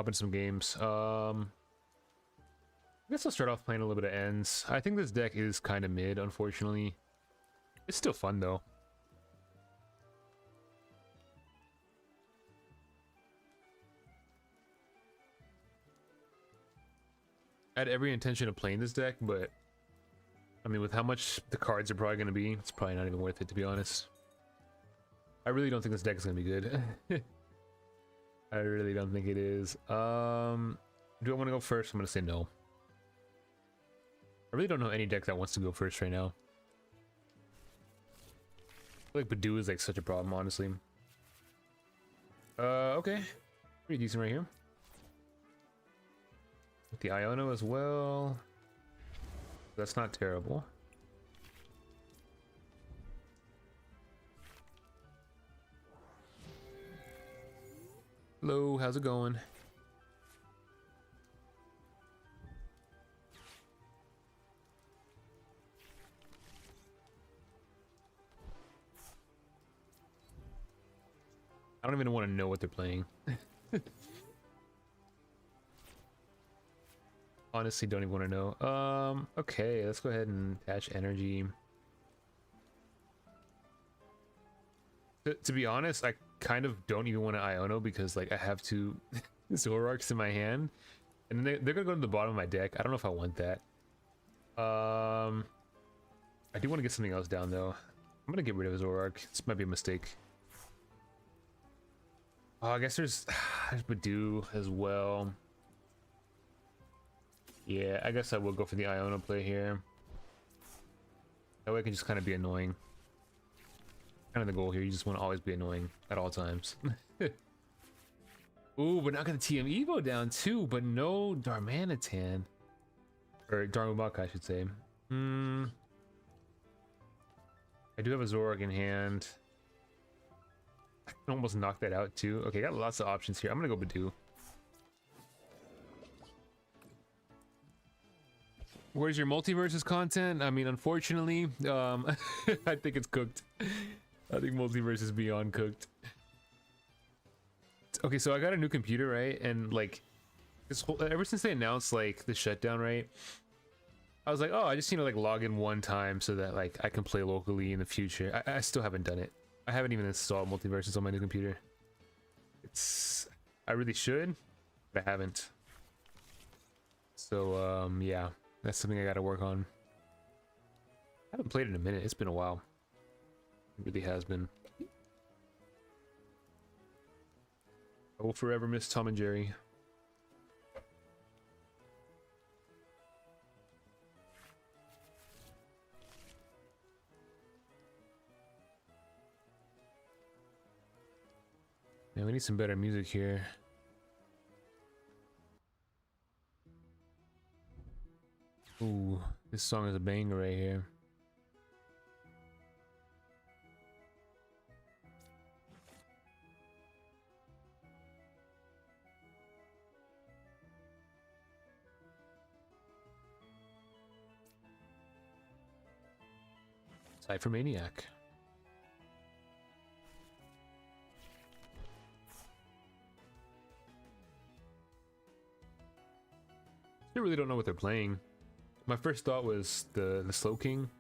hop into some games. I guess I'll start off playing a little bit of ends. I think this deck is kind of mid, unfortunately. It's still fun though. I had every intention of playing this deck, but I mean, with how much the cards are probably going to be, it's probably not even worth it, to be honest. I really don't think this deck is going to be good. I really don't think it is. Do I want to go first? I'm going to say no. I really don't know any deck that wants to go first right now. I feel like Budew is like such a problem, honestly. Okay. Pretty decent right here. With the Iono as well. That's not terrible. Hello, how's it going? I don't even want to know what they're playing. Honestly, don't even want to know. Okay, let's go ahead and attach energy. To be honest, I kind of don't even want to Iono because like I have two Zoroarks in my hand, and they're gonna go to the bottom of my deck. I don't know if I want that. I do want to get something else down though. I'm gonna get rid of Zoroark. This might be a mistake. Oh, I guess there's Budew as well. Yeah, I guess I will go for the Iono play here. That way I can just kind of be annoying. Kind of the goal here, you just want to always be annoying at all times. Ooh, we're not going to TM Evo down too, but no Darmanitan. Or Darumaka, I should say. I do have a Zoroark in hand. I can almost knock that out too. Okay, got lots of options here. I'm gonna go Budew. Where's your multiverses content? I mean, unfortunately, I think it's cooked. I think multiverse is beyond cooked. Okay, so I got a new computer, right? And like, this whole, ever since they announced like the shutdown, right? I was like, oh, I just need to like log in one time so that like I can play locally in the future. I still haven't done it. I haven't even installed multiverses on my new computer. I really should, but I haven't. So yeah, that's something I gotta work on. I haven't played in a minute. It's been a while. It really has been. I will forever miss Tom and Jerry. Yeah, we need some better music here. Ooh, this song is a banger right here. Cypher Maniac. I really don't know what they're playing. My first thought was the Slow King,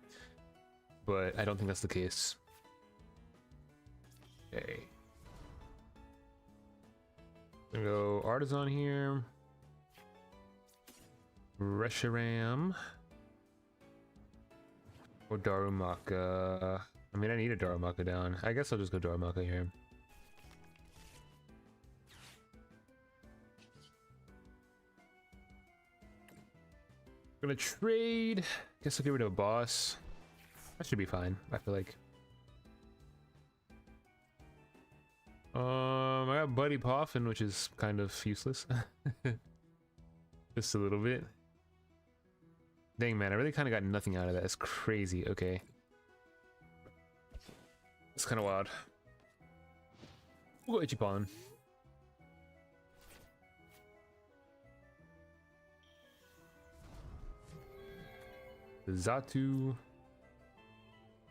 but I don't think that's the case. Okay. I'm gonna go Artisan here. Reshiram. Or Darumaka. I mean, I need a Darumaka down. I guess I'll just go Darumaka here. Gonna trade. Guess I'll get rid of a boss. That should be fine, I feel like. I got Buddy Poffin, which is kind of useless. Just a little bit. Dang, man, I really kind of got nothing out of that. It's crazy. Okay. It's kind of wild. We'll go Ichiban. Zatu.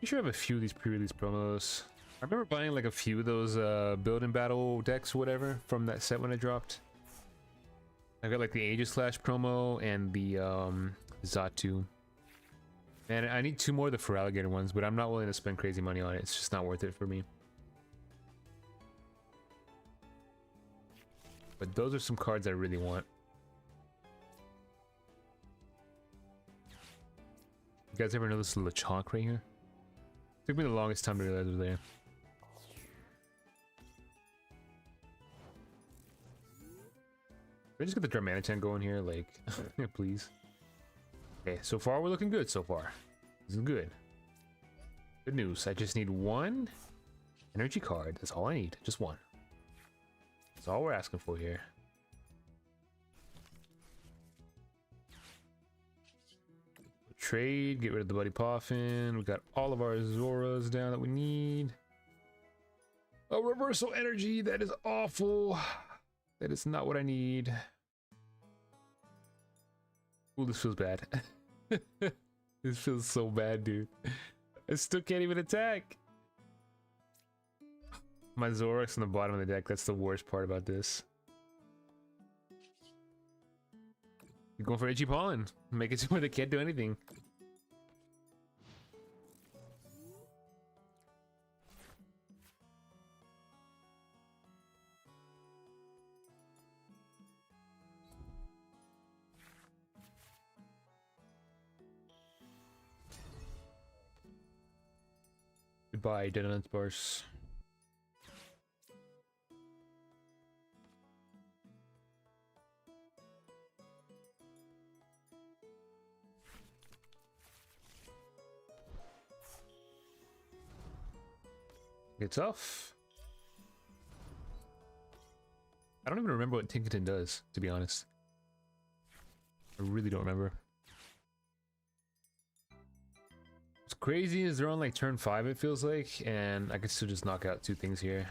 You sure have a few of these pre-release promos. I remember buying like a few of those build and battle decks or whatever from that set when it dropped. I got like the Aegislash promo and the Zatu. Man, I need 2 more of the Feraligatr ones, but I'm not willing to spend crazy money on it. It's just not worth it for me. But those are some cards I really want. You guys ever notice the Lechonk right here? Took me the longest time to realize it was there. Can I just get the Darmanitan going here? Like, please. Okay, so far we're looking good so far. This is good. Good news. I just need 1 energy card. That's all I need. Just 1. That's all we're asking for here. Trade, get rid of the Buddy Poffin. We got all of our Zoras down that we need. A reversal energy, that is awful. That is not what I need. Ooh, this feels bad. This feels so bad, dude. I still can't even attack. My Zoroark's on the bottom of the deck. That's the worst part about this. You're going for Itchy Pollen. Make it to where they can't do anything. Goodbye, Deadlands Bars. It's off. I don't even remember what Tinkerton does, to be honest. I really don't remember. What's crazy is they're on like turn 5, it feels like, and I could still just knock out 2 things here.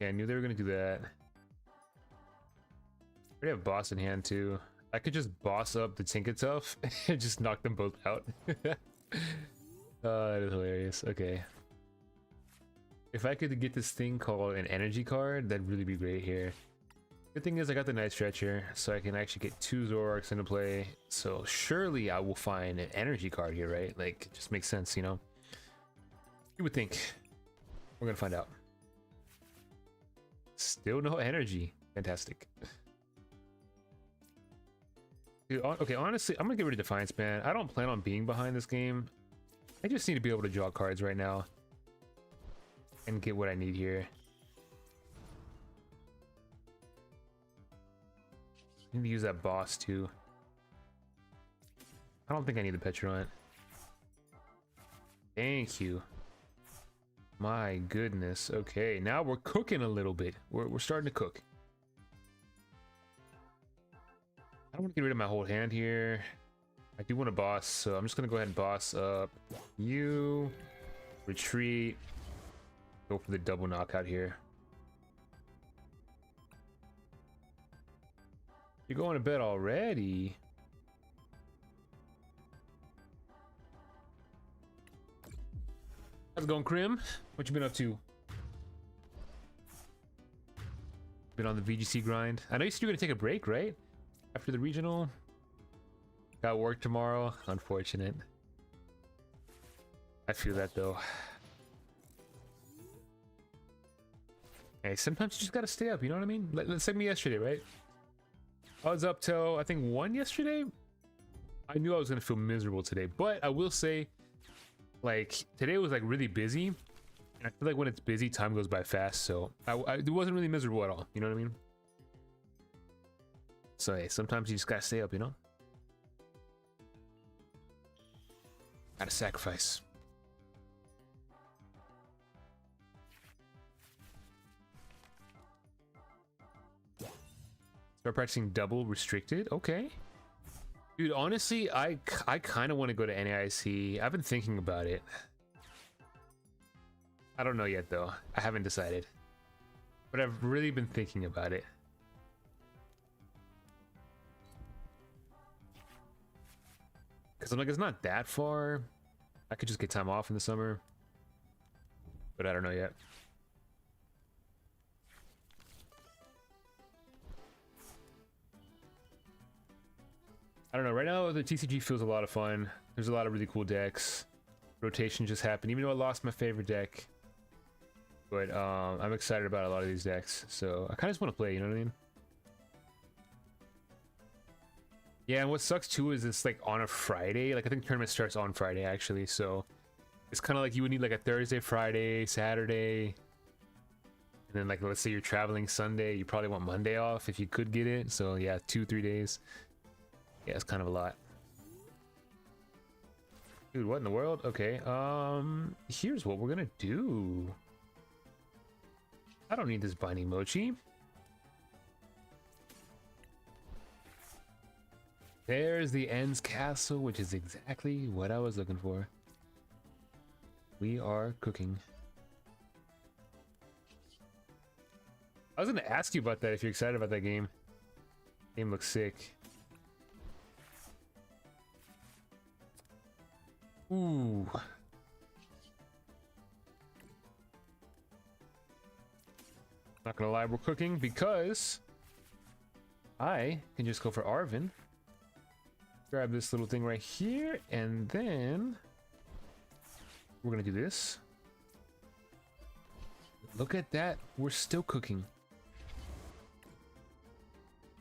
Yeah, I knew they were gonna do that. I already have boss in hand too. I could just boss up the Tinkertuff and just knock them both out. Oh, that is hilarious. Okay. If I could get this thing called an energy card, that'd really be great here. Good thing is I got the Night Stretcher, so I can actually get 2 Zoroarks into play. So surely I will find an energy card here, right? Like, it just makes sense, you know? You would think. We're gonna find out. Still no energy. Fantastic. Dude, okay, honestly, I'm gonna get rid of Defiance Band. I don't plan on being behind this game. I just need to be able to draw cards right now and get what I need here. I need to use that boss too. I don't think I need the Pecharunt. Thank you. My goodness. Okay, now we're cooking a little bit. We're starting to cook. I don't want to get rid of my whole hand here. I do want a boss, so I'm just gonna go ahead and boss up you, retreat, go for the double knockout here. You're going to bed already? How's it going, Krim? What you been up to? Been on the VGC grind. I know you said you were gonna take a break, right? After the regional. Got work tomorrow. Unfortunate. I feel that though. Hey, sometimes you just gotta stay up, you know what I mean? Let's say me yesterday, right? I was up till I think 1 yesterday. I knew I was gonna feel miserable today, but I will say, like, today was like really busy. And I feel like when it's busy, time goes by fast. So it wasn't really miserable at all. You know what I mean? So hey, sometimes you just gotta stay up, you know? Gotta sacrifice. Start practicing double restricted. Okay. Dude, honestly, I kind of want to go to NAIC. I've been thinking about it. I don't know yet, though. I haven't decided. But I've really been thinking about it. Because I'm like, it's not that far. I could just get time off in the summer. But I don't know yet. don't know. Right now, the TCG feels a lot of fun. There's a lot of really cool decks. Rotation just happened, even though I lost my favorite deck. But I'm excited about a lot of these decks, so I kind of just want to play. You know what I mean? Yeah, and what sucks too is it's like on a Friday. Like I think the tournament starts on Friday actually, so it's kind of like you would need like a Thursday, Friday, Saturday, and then like let's say you're traveling Sunday, you probably want Monday off if you could get it. So yeah, 2-3 days. Yeah, it's kind of a lot. Dude, what in the world? Okay, here's what we're gonna do. I don't need this Binding Mochi. There's the End's Castle, which is exactly what I was looking for. We are cooking. I was gonna ask you about that if you're excited about that game. Game looks sick. Ooh. Not gonna lie, we're cooking because I can just go for Arven. Grab this little thing right here, and then we're gonna do this. Look at that, we're still cooking.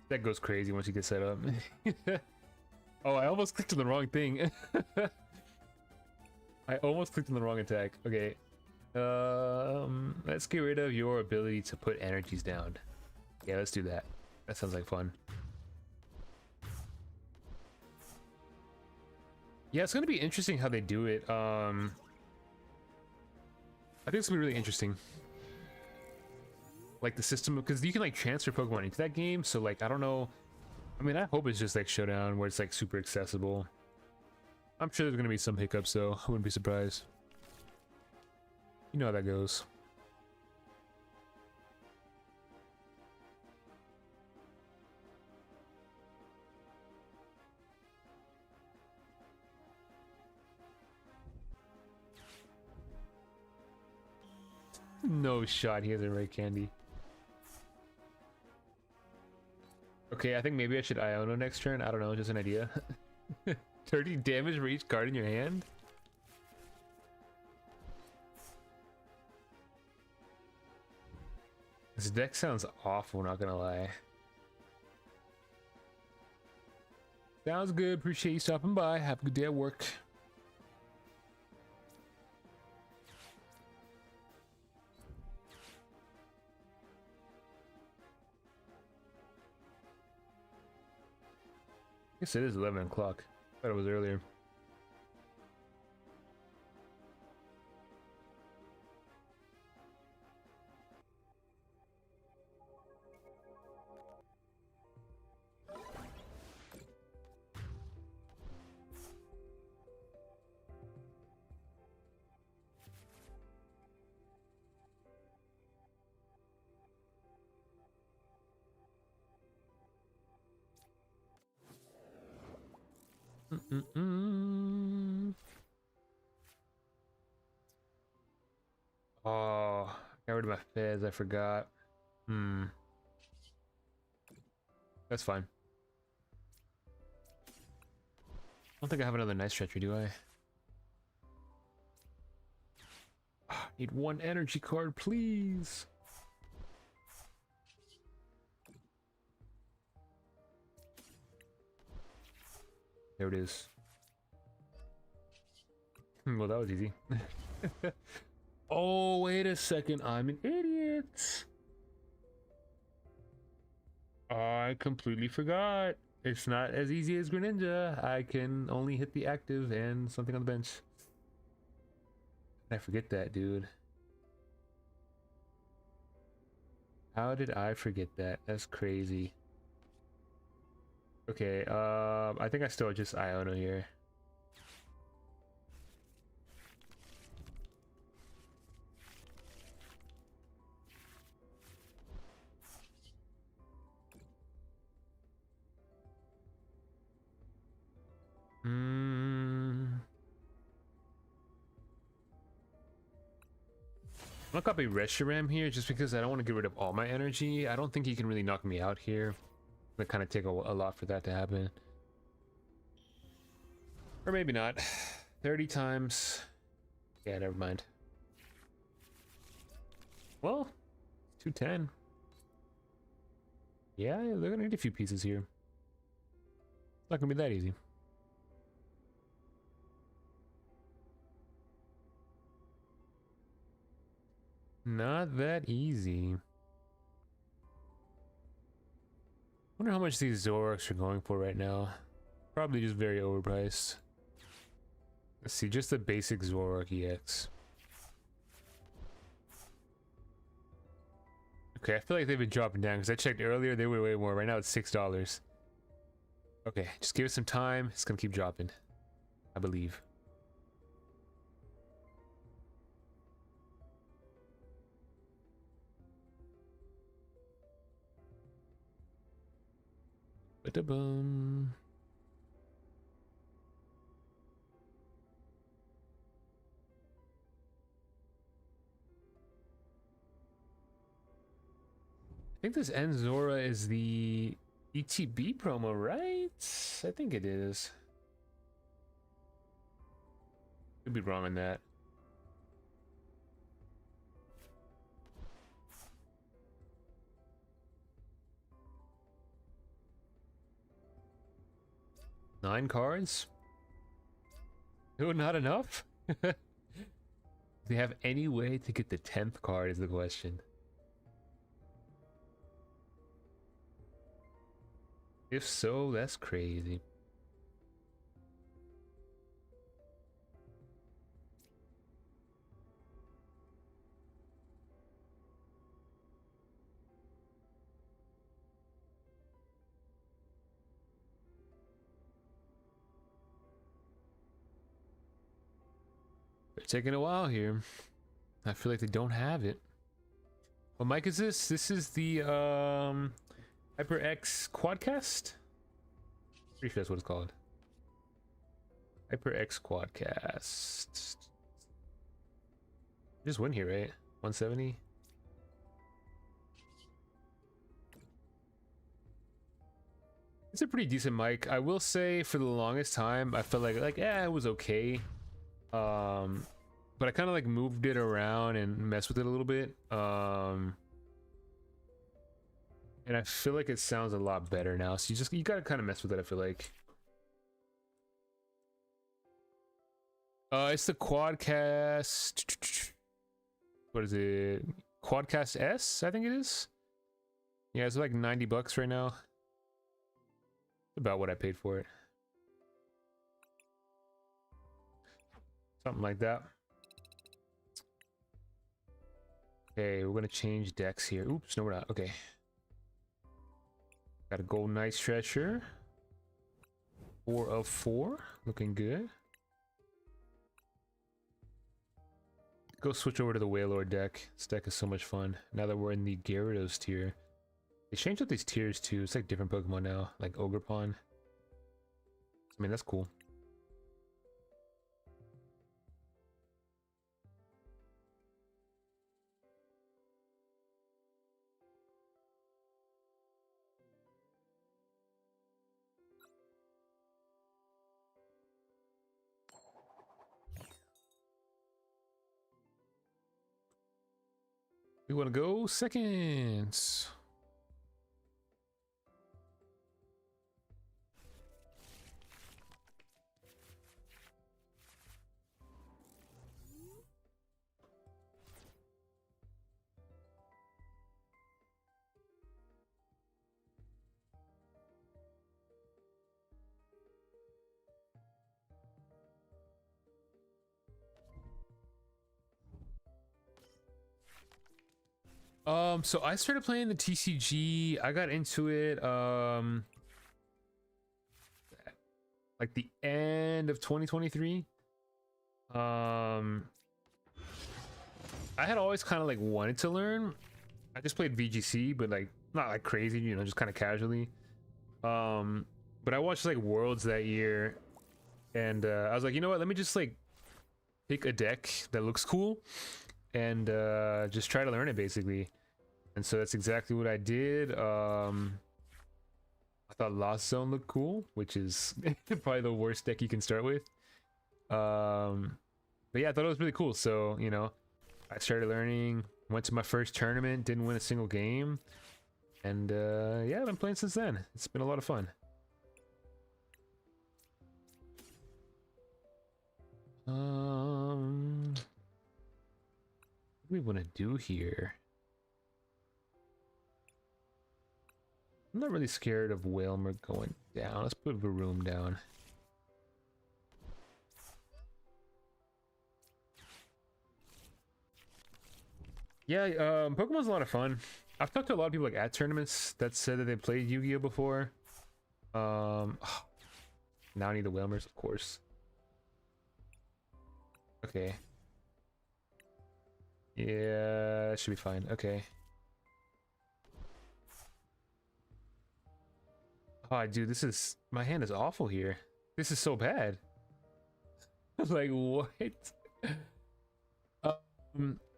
That goes crazy once you get set up. Oh, I almost clicked on the wrong thing. I almost clicked on the wrong attack. Okay. Let's get rid of your ability to put energies down. Yeah, let's do that. That sounds like fun. Yeah, it's gonna be interesting how they do it. I think it's gonna be really interesting. Like the system, because you can like transfer Pokemon into that game, so like I don't know. I mean, I hope it's just like Showdown where it's like super accessible. I'm sure there's gonna be some hiccups though. I wouldn't be surprised. You know how that goes. No shot, he has a red candy. Okay, I think maybe I should Iono next turn. I don't know, just an idea. 30 damage for each card in your hand? This deck sounds awful, not gonna lie. Sounds good, appreciate you stopping by. Have a good day at work. I guess it is 11 o'clock. I thought it was earlier. Oh, got rid of my Fez, I forgot. That's fine. I don't think I have another Night Stretcher, do I? Need one energy card, please. There it is. Well, that was easy. Oh, wait a second. I'm an idiot. I completely forgot. It's not as easy as Greninja. I can only hit the active and something on the bench. I forget that, dude. How did I forget that? That's crazy. Okay, I think I still just Iono here. I'm gonna copy Reshiram here just because I don't want to get rid of all my energy. I don't think he can really knock me out here. It kind of take a lot for that to happen. Or maybe not. 30 times. Yeah, never mind. Well, 210. Yeah, they're gonna need a few pieces here. It's not gonna be that easy. Not that easy. Wonder how much these Zoroarks are going for right now. Probably just very overpriced. Let's see, just the basic Zoroark EX. Okay, I feel like they've been dropping down because I checked earlier, they were way more. Right now it's $6. Okay, just give it some time. It's gonna keep dropping, I believe. Ba-da-boom. I think this end Zorua is the ETB promo, right? I think it is. Could be wrong on that. Nine cards? No, not enough? Do they have any way to get the 10th card is the question. If so, that's crazy. They're taking a while here. I feel like they don't have it. What mic is this? This is the HyperX Quadcast? Pretty sure that's what it's called. HyperX Quadcast. Just win here, right? 170? It's a pretty decent mic. I will say for the longest time I felt like yeah, it was okay. But I kind of like moved it around and messed with it a little bit. And I feel like it sounds a lot better now. So you gotta kind of mess with it, I feel like. It's the Quadcast. What is it? Quadcast S, I think it is. Yeah, it's like 90 bucks right now. About what I paid for it. Something like that. Okay, we're gonna change decks here. Oops, no we're not. Okay. Got a gold Night Stretcher. 4 of 4. Looking good. Go switch over to the Wailord deck. This deck is so much fun. Now that we're in the Gyarados tier. They changed up these tiers too. It's like different Pokemon now. Like Ogerpon. I mean, that's cool. We want to go seconds. So I started playing the TCG. I got into it like the end of 2023. I had always kind of like wanted to learn. I just played VGC, but like not like crazy, you know, just kind of casually. But I watched like Worlds that year, and I was like, you know what, let me just like pick a deck that looks cool and just try to learn it basically. And so that's exactly what I did. I thought Lost Zone looked cool, which is probably the worst deck you can start with. But yeah, I thought it was really cool. So, you know, I started learning, went to my first tournament, didn't win a single game. And yeah, I've been playing since then. It's been a lot of fun. What do we want to do here? I'm not really scared of Whalmer going down. Let's put Varoom down. Yeah, Pokemon's a lot of fun. I've talked to a lot of people like at tournaments that said that they played Yu-Gi-Oh before. Now I need the Whalmers, of course. Okay. Yeah, that should be fine. Okay. Oh, dude, this is... my hand is awful here. This is so bad. Like, what?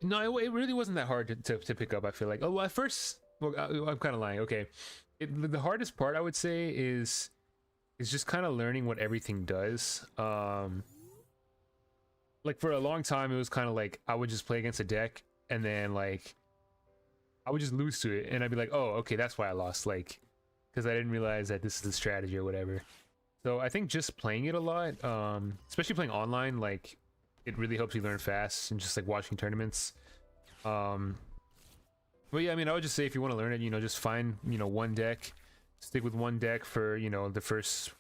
No, it really wasn't that hard to pick up, I feel like. Oh, well, at first... well, I'm kind of lying. Okay. The hardest part, I would say, is just kind of learning what everything does. Like, for a long time, it was kind of like, I would just play against a deck, and then, like, I would just lose to it, and I'd be like, oh, okay, that's why I lost, like, because I didn't realize that this is a strategy or whatever. So I think just playing it a lot, especially playing online, like, it really helps you learn fast, and just, like, watching tournaments. But yeah, I mean, I would just say if you want to learn it, you know, just find, you know, one deck, stick with one deck for, you know, the first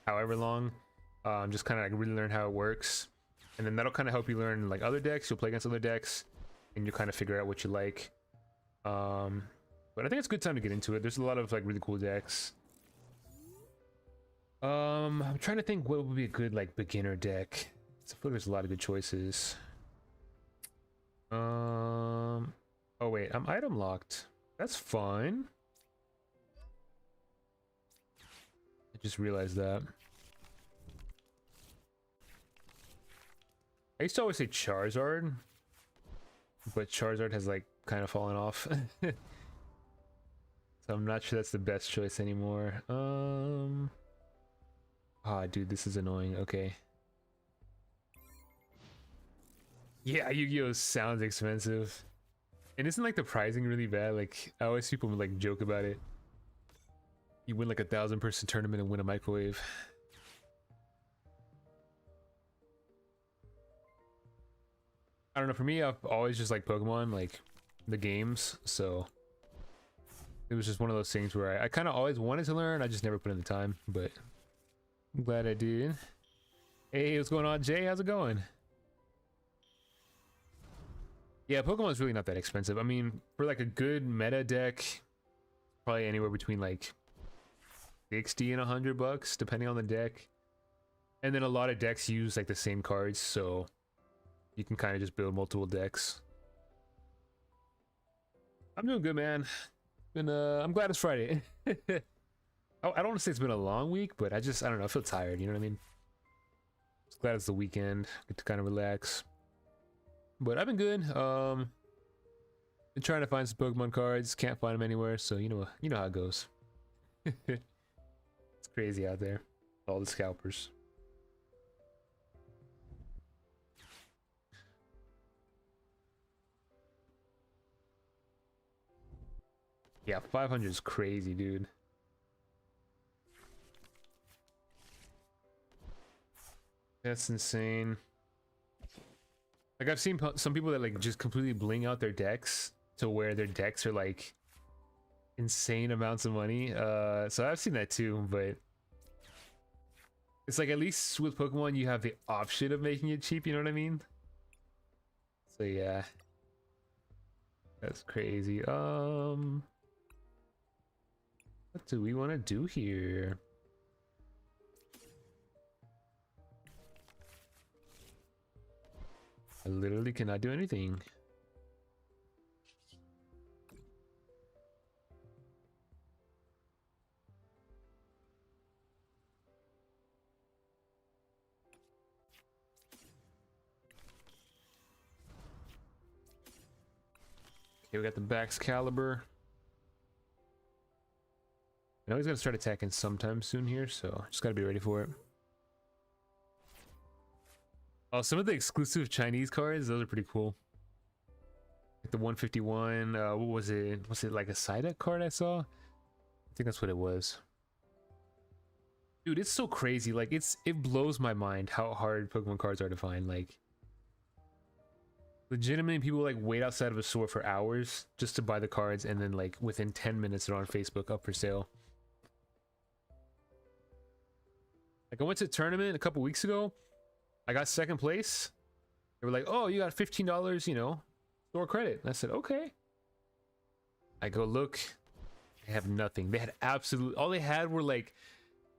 however long, just kind of, like, really learn how it works. And then that'll kind of help you learn like other decks. You'll play against other decks, and you kind of figure out what you like. But I think it's a good time to get into it. There's a lot of like really cool decks. I'm trying to think what would be a good like beginner deck. I feel like there's a lot of good choices. Oh wait, I'm item locked. That's fine. I just realized that. I used to always say Charizard, but Charizard has like kind of fallen off. So I'm not sure that's the best choice anymore. Ah, dude, this is annoying. Okay. Yeah, Yu-Gi-Oh sounds expensive. And isn't like the pricing really bad? Like, I always see people like joke about it. You win like a 1,000-person tournament and win a microwave. I don't know, for me, I've always just liked Pokemon, like, the games, so... it was just one of those things where I kind of always wanted to learn, I just never put in the time, but... I'm glad I did. Hey, what's going on, Jay? How's it going? Yeah, Pokemon's really not that expensive. I mean, for like a good meta deck, probably anywhere between like 60 and $100, depending on the deck. And then a lot of decks use like the same cards, so... you can kind of just build multiple decks. I'm doing good, man. I'm glad it's Friday. I don't want to say it's been a long week, but I don't know, I feel tired, you know what I mean? Just glad it's the weekend, get to kind of relax. But I've been good. Been trying to find some Pokemon cards, can't find them anywhere, so you know how it goes. It's crazy out there, all the scalpers. Yeah, 500 is crazy, dude. That's insane. Like, I've seen some people that like just completely bling out their decks to where their decks are like insane amounts of money. So I've seen that too, but it's like at least with Pokemon you have the option of making it cheap, you know what I mean? So yeah. That's crazy. What do we want to do here? I literally cannot do anything. Okay, we got the Baxcalibur. I know he's gonna start attacking sometime soon here, so just gotta be ready for it. Oh, some of the exclusive Chinese cards, those are pretty cool. Like the 151, what was it? Was it like a Psyduck card I saw? I think that's what it was. Dude, it's so crazy. Like, it blows my mind how hard Pokemon cards are to find. Like, legitimately, people like wait outside of a store for hours just to buy the cards, and then like within 10 minutes they're on Facebook up for sale. Like, I went to a tournament a couple weeks ago. I got second place. They were like, "Oh, you got $15, you know, store credit." And I said, "Okay." I go look. They have nothing. They had absolute. All they had were like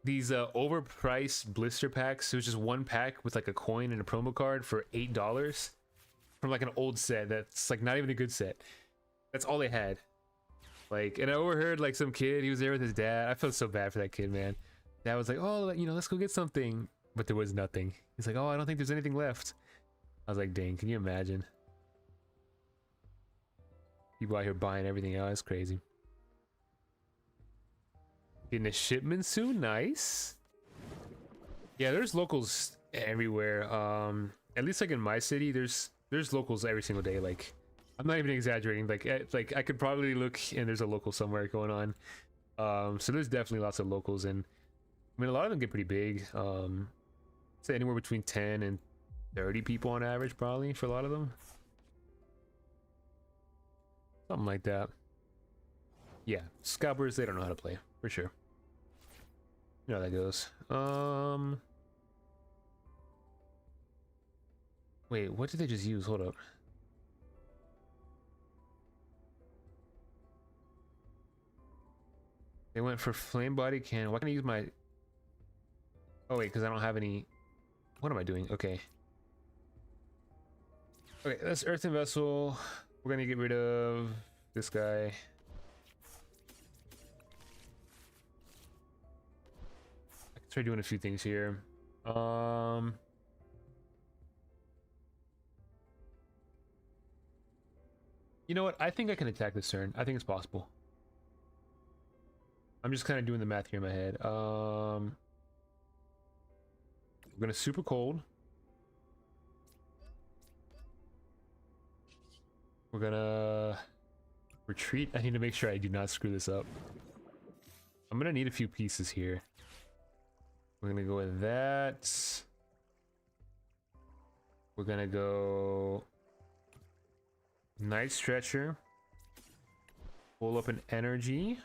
these overpriced blister packs. It was just one pack with like a coin and a promo card for $8 from like an old set that's like not even a good set. That's all they had. Like, and I overheard like some kid. He was there with his dad. I felt so bad for that kid, man. Dad was like, "Oh, you know, let's go get something," but there was nothing. He's like, "Oh, I don't think there's anything left." I was like, "Dang, can you imagine?" People out here buying everything out. It's crazy. Getting a shipment soon. Nice. Yeah, there's locals everywhere. At least like in my city, there's locals every single day. Like, I'm not even exaggerating. Like I could probably look and there's a local somewhere going on. So there's definitely lots of locals, and I mean, a lot of them get pretty big. Say anywhere between 10 and 30 people on average, probably, for a lot of them. Something like that. Yeah, scalpers, they don't know how to play, for sure. You know how that goes. Wait, what did they just use? Hold up. They went for flame body cannon. Why can't I use my... Oh wait, because I don't have any... What am I doing? Okay. Okay, that's Earthen Vessel. We're gonna get rid of this guy. I can try doing a few things here. You know what? I think I can attack this turn. I think it's possible. I'm just kind of doing the math here in my head. We're gonna super cold. We're gonna retreat. I need to make sure I do not screw this up. I'm gonna need a few pieces here. We're gonna go with that. We're gonna go Night Stretcher. Pull up an energy.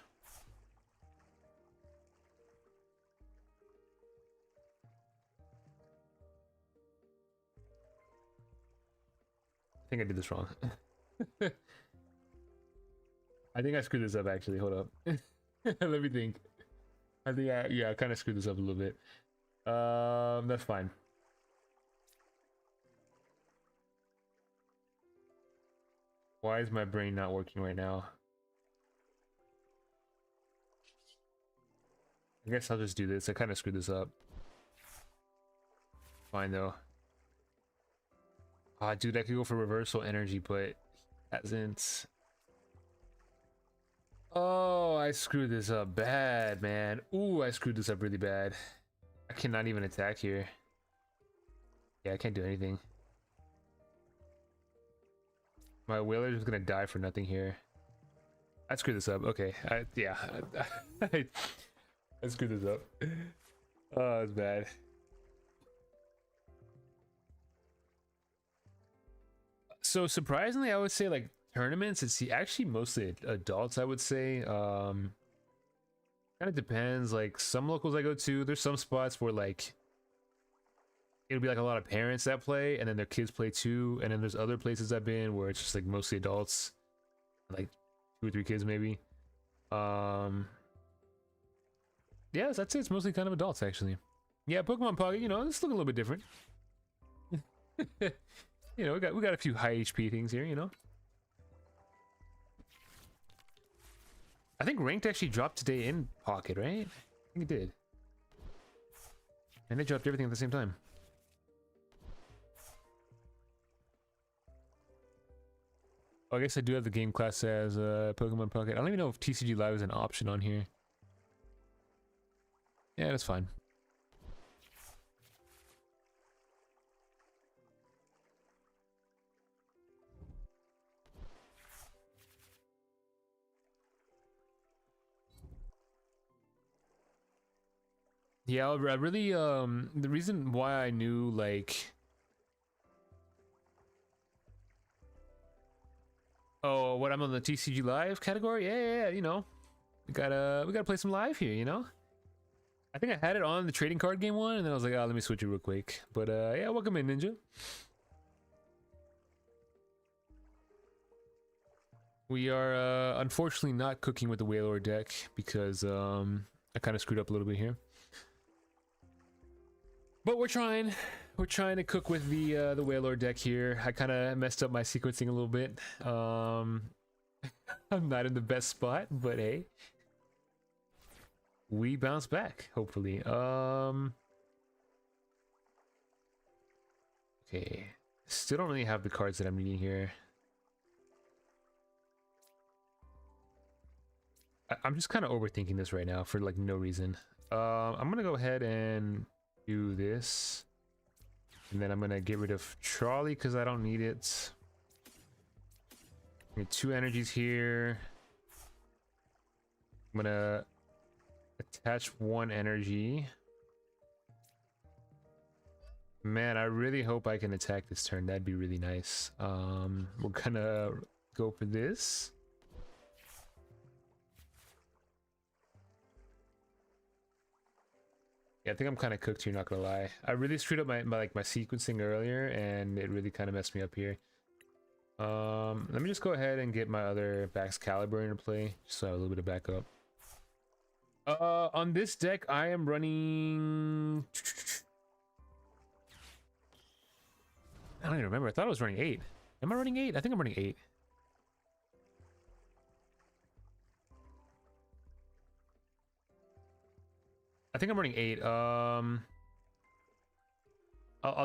I think I did this wrong. I think I screwed this up actually. Hold up. Let me think. I think I kind of screwed this up a little bit. That's fine. Why is my brain not working right now? I guess I'll just do this. I kind of screwed this up. Fine though. Ah, dude, I could go for reversal energy, but hasn't. Oh, I screwed this up bad, man. Ooh, I screwed this up really bad. I cannot even attack here. Yeah, I can't do anything. My Whaler is gonna die for nothing here. I screwed this up. Okay, I screwed this up. Oh, it's bad. So surprisingly, I would say like tournaments, it's actually mostly adults, I would say. Kind of depends. Like some locals I go to, there's some spots where like it'll be like a lot of parents that play and then their kids play too, and then there's other places I've been where it's just like mostly adults, like 2 or 3 kids maybe. Yeah, that's it. It's mostly kind of adults actually. Yeah, Pokemon Pocket, you know, it's looking a little bit different. You know, we got a few high HP things here, you know. I think ranked actually dropped today in Pocket, right? I think it did. And it dropped everything at the same time. Oh, I guess I do have the game class as Pokemon Pocket. I don't even know if TCG Live is an option on here. Yeah, that's fine. Yeah, I really, the reason why I knew, like... Oh, what, I'm on the TCG Live category? Yeah, you know. We gotta play some live here, you know? I think I had it on the trading card game one, and then I was like, oh, let me switch it real quick. But, yeah, welcome in, Ninja. We are, unfortunately not cooking with the Wailord deck, because, I kind of screwed up a little bit here. But we're trying to cook with the Wailord deck here. I kind of messed up my sequencing a little bit. I'm not in the best spot, but hey, we bounce back hopefully. Okay, still don't really have the cards that I'm needing here. I'm just kind of overthinking this right now for like no reason. I'm gonna go ahead and do this, and then I'm gonna get rid of Trolley because I don't need it. Need 2 energies here. I'm gonna attach 1 energy. Man, I really hope I can attack this turn. That'd be really nice. We're gonna go for this. Yeah, I think I'm kind of cooked here, not gonna lie. I really screwed up my sequencing earlier, and it really kind of messed me up here. Let me just go ahead and get my other Baxcalibur into play, just so I have a little bit of backup. On this deck, I am running... I don't even remember. I thought I was running 8. Am I running 8? I think I'm running 8. I think I'm running 8. I'll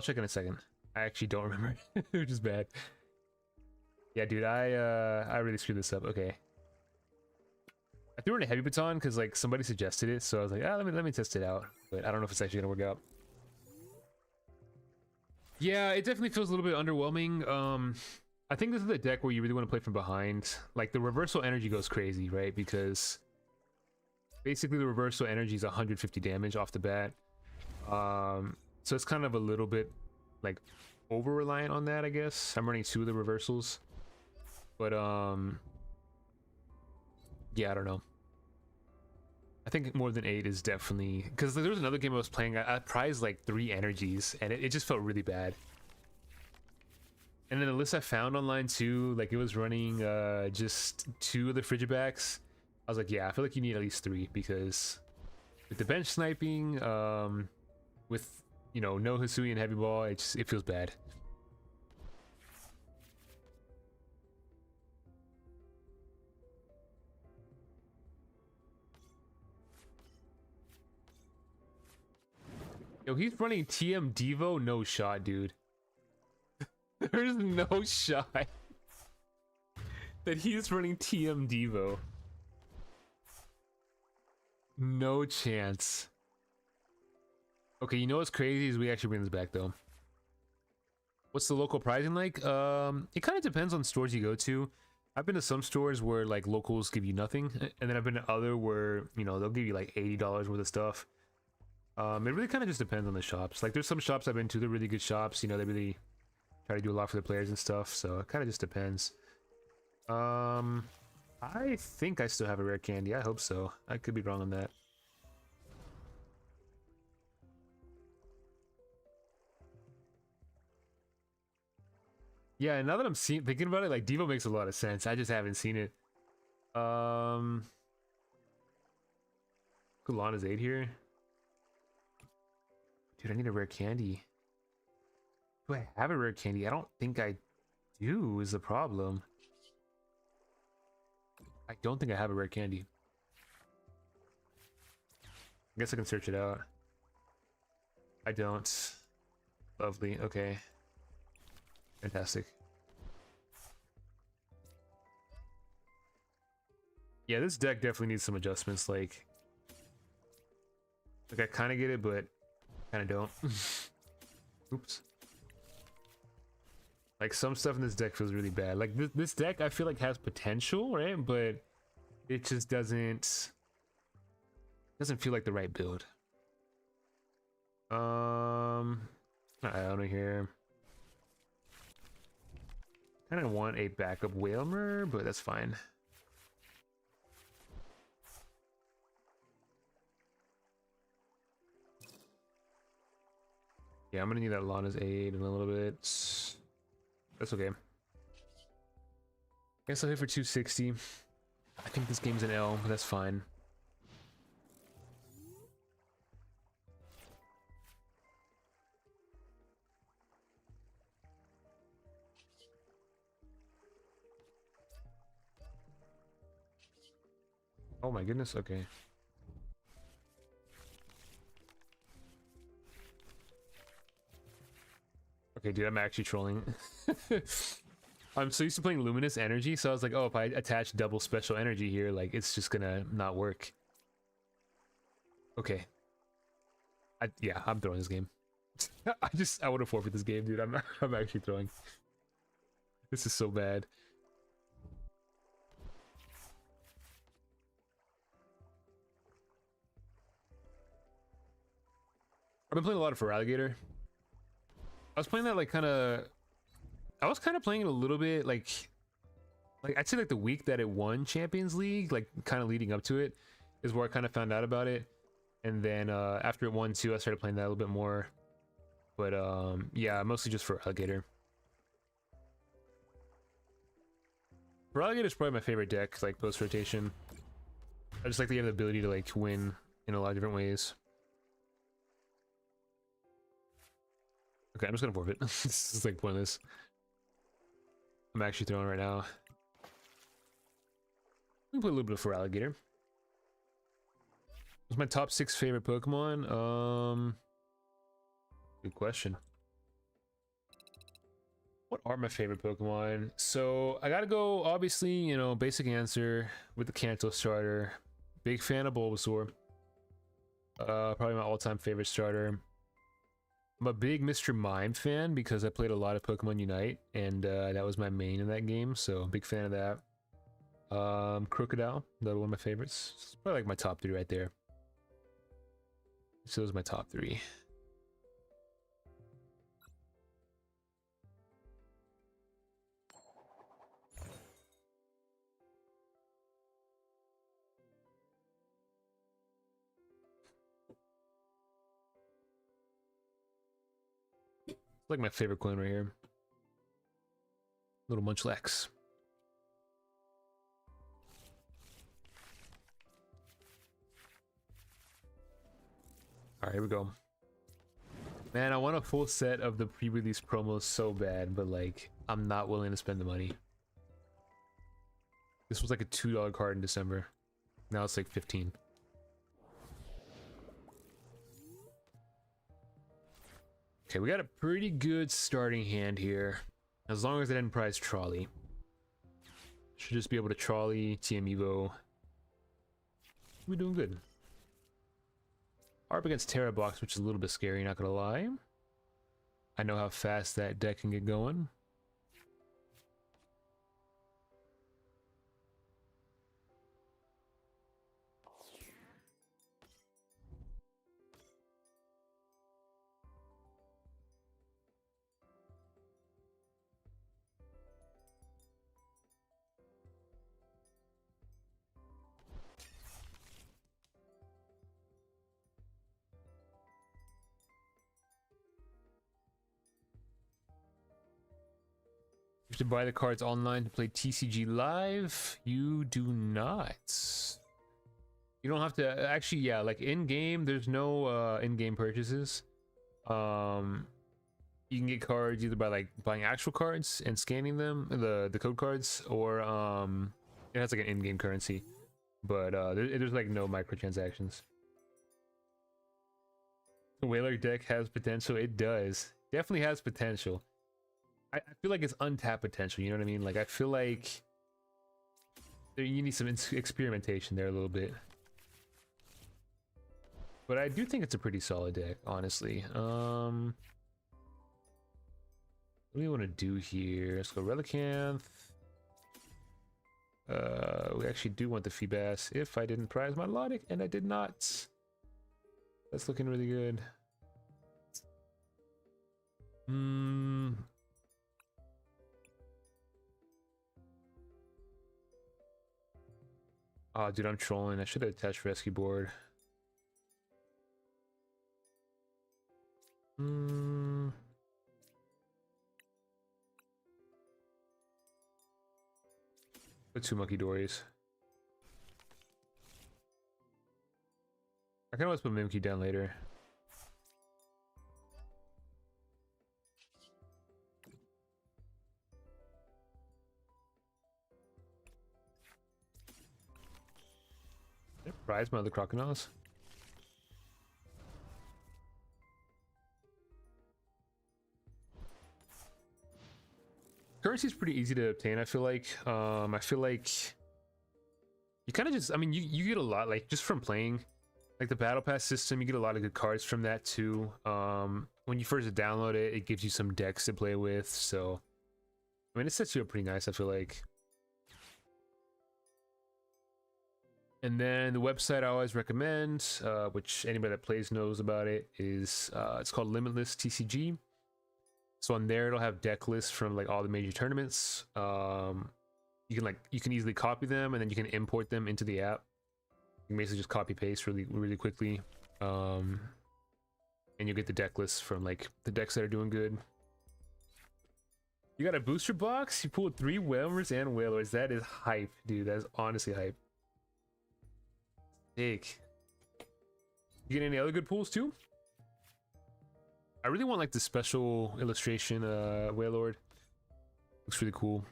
check in a second. I actually don't remember, which is bad. Yeah, dude, I really screwed this up. Okay, I threw in a heavy baton because like somebody suggested it, so I was like, ah, let me test it out. But I don't know if it's actually gonna work out. Yeah, it definitely feels a little bit underwhelming. I think this is the deck where you really want to play from behind. Like the reversal energy goes crazy, right? Because basically the reversal energy is 150 damage off the bat. So it's kind of a little bit like over reliant on that, I guess. I'm running 2 of the reversals, but yeah, I don't know. I think more than 8 is definitely, because there was another game I was playing, I prized like 3 energies, and it just felt really bad. And then the list I found online too, like it was running just 2 of the Frigibacks. I was like, yeah, I feel like you need at least 3, because with the bench sniping, with, you know, no Hisui and Heavy Ball, it feels bad. Yo, he's running TM Devo? No shot, dude. There's no shot that he's running TM Devo. No chance. Okay, you know what's crazy is we actually bring this back though. What's the local pricing like? It kind of depends on stores you go to. I've been to some stores where like locals give you nothing, and then I've been to other where, you know, they'll give you like $80 worth of stuff. It really kind of just depends on the shops. Like there's some shops I've been to, they're really good shops, you know, they really try to do a lot for the players and stuff, so it kind of just depends. I think I still have a rare candy. I hope so. I could be wrong on that. Yeah, now that I'm thinking about it, like Devo makes a lot of sense. I just haven't seen it. Kulana's 8 here. Dude, I need a rare candy. Do I have a rare candy? I don't think I do, is the problem. I don't think I have a rare candy. I guess I can search it out. I don't. Lovely, okay. Fantastic. Yeah, this deck definitely needs some adjustments, like... Like, I kind of get it, but kind of don't. Oops. Like, some stuff in this deck feels really bad. Like, this deck, I feel like has potential, right? But it just doesn't feel like the right build. I don't know here. Kind of want a backup Whalmer, but that's fine. Yeah, I'm gonna need that Lana's aid in a little bit. That's okay. Guess I'll hit for 260. I think this game's an L, but that's fine. Oh my goodness, okay. Okay, dude, I'm actually trolling. I'm so used to playing Luminous Energy, so I was like, oh, if I attach double special energy here, like, it's just gonna not work. Okay. Yeah, I'm throwing this game. I would have forfeited this game, dude. I'm actually throwing. This is so bad. I've been playing a lot of Feraligatr. I was playing that like I was kind of playing it a little bit like I'd say like the week that it won Champions League, like kind of leading up to it is where I kind of found out about it. And then after it won too, I started playing that a little bit more. But yeah, mostly just Feraligatr. Feraligatr is probably my favorite deck, like post rotation. I just like that you have the ability to like win in a lot of different ways. Okay, I'm just gonna forfeit. This is like pointless. I'm actually throwing right now. We can play a little bit of Feraligatr. What's my top 6 favorite Pokemon? Good question. What are my favorite Pokemon? So I gotta go, obviously, you know, basic answer with the Kanto starter. Big fan of Bulbasaur. Probably my all-time favorite starter. I'm a big Mr. Mime fan because I played a lot of Pokemon Unite, and that was my main in that game, so big fan of that. Crocodile, another one of my favorites. It's probably like my top 3 right there. So those are my top 3. Like my favorite coin right here. Little Munchlax. Alright, here we go. Man, I want a full set of the pre-release promos so bad, but like, I'm not willing to spend the money. This was like a $2 card in December. Now it's like 15. Okay, we got a pretty good starting hand here. As long as it didn't prize Trolley. Should just be able to Trolley, TM Evo. We're doing good. Arp against Terra Box, which is a little bit scary, not gonna lie. I know how fast that deck can get going. You have to buy the cards online to play TCG live. You do not. You don't have to actually, yeah, like in game there's no in-game purchases. You can get cards either by like buying actual cards and scanning them, the code cards, or it has like an in-game currency, but there's like no microtransactions. The Whaler deck has potential. It does, definitely has potential. I feel like it's untapped potential, you know what I mean? Like, I feel like you need some experimentation there a little bit. But I do think it's a pretty solid deck, honestly. What do we want to do here? Let's go Relicanth. We actually do want the Feebas if I didn't prize my Logic, and I did not. That's looking really good. Oh, dude, I'm trolling. I should have attached Rescue Board. Put 2 Monkey Dories. I can always put Mimikyu down later. Prize my other crocodiles. Currency is pretty easy to obtain, I feel like. I feel like you kind of just, I mean, you get a lot, like, just from playing. Like, the Battle Pass system, you get a lot of good cards from that, too. When you first download it, it gives you some decks to play with, so... I mean, it sets you up pretty nice, I feel like. And then the website I always recommend, which anybody that plays knows about it, is it's called Limitless TCG. So on there, it'll have deck lists from like all the major tournaments. You can easily copy them, and then you can import them into the app. You can basically just copy paste really quickly, and you'll get the deck lists from like the decks that are doing good. You got a booster box. You pulled 3 Whalmers and Whalers. That is hype, dude. That is honestly hype. Sick. You get any other good pulls too? I really want like the special illustration Wailord. Looks really cool.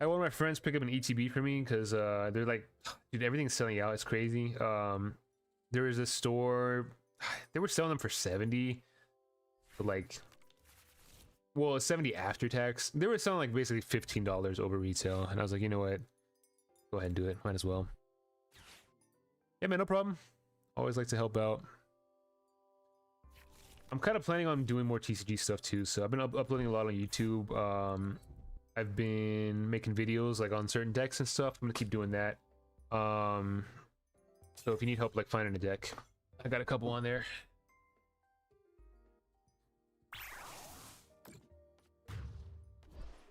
I had one of my friends pick up an ETB for me because they're like, dude, everything's selling out. It's crazy. There is a store, they were selling them for 70, but like, well, 70 after tax. They were selling like basically $15 over retail, and I was like, you know what? Go ahead and do it. Might as well. Yeah, man, no problem. Always like to help out. I'm kind of planning on doing more TCG stuff too, so I've been uploading a lot on YouTube. I've been making videos like on certain decks and stuff. I'm gonna keep doing that. So if you need help like finding a deck, I got a couple on there.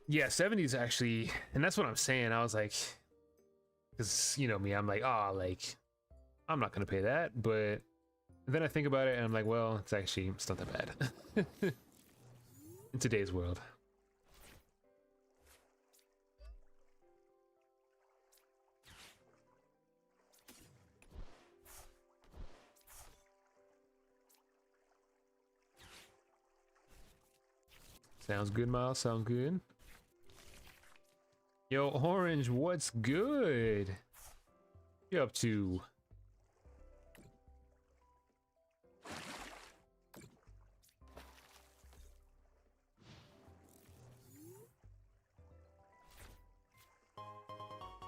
Yeah, 70s actually, and that's what I'm saying. I was like, because you know me, I'm like, like, I'm not gonna pay that, but then I think about it and I'm like, well, it's not that bad. In today's world. Sounds good, Miles. Sounds good. Yo, Orange, what's good? What you up to?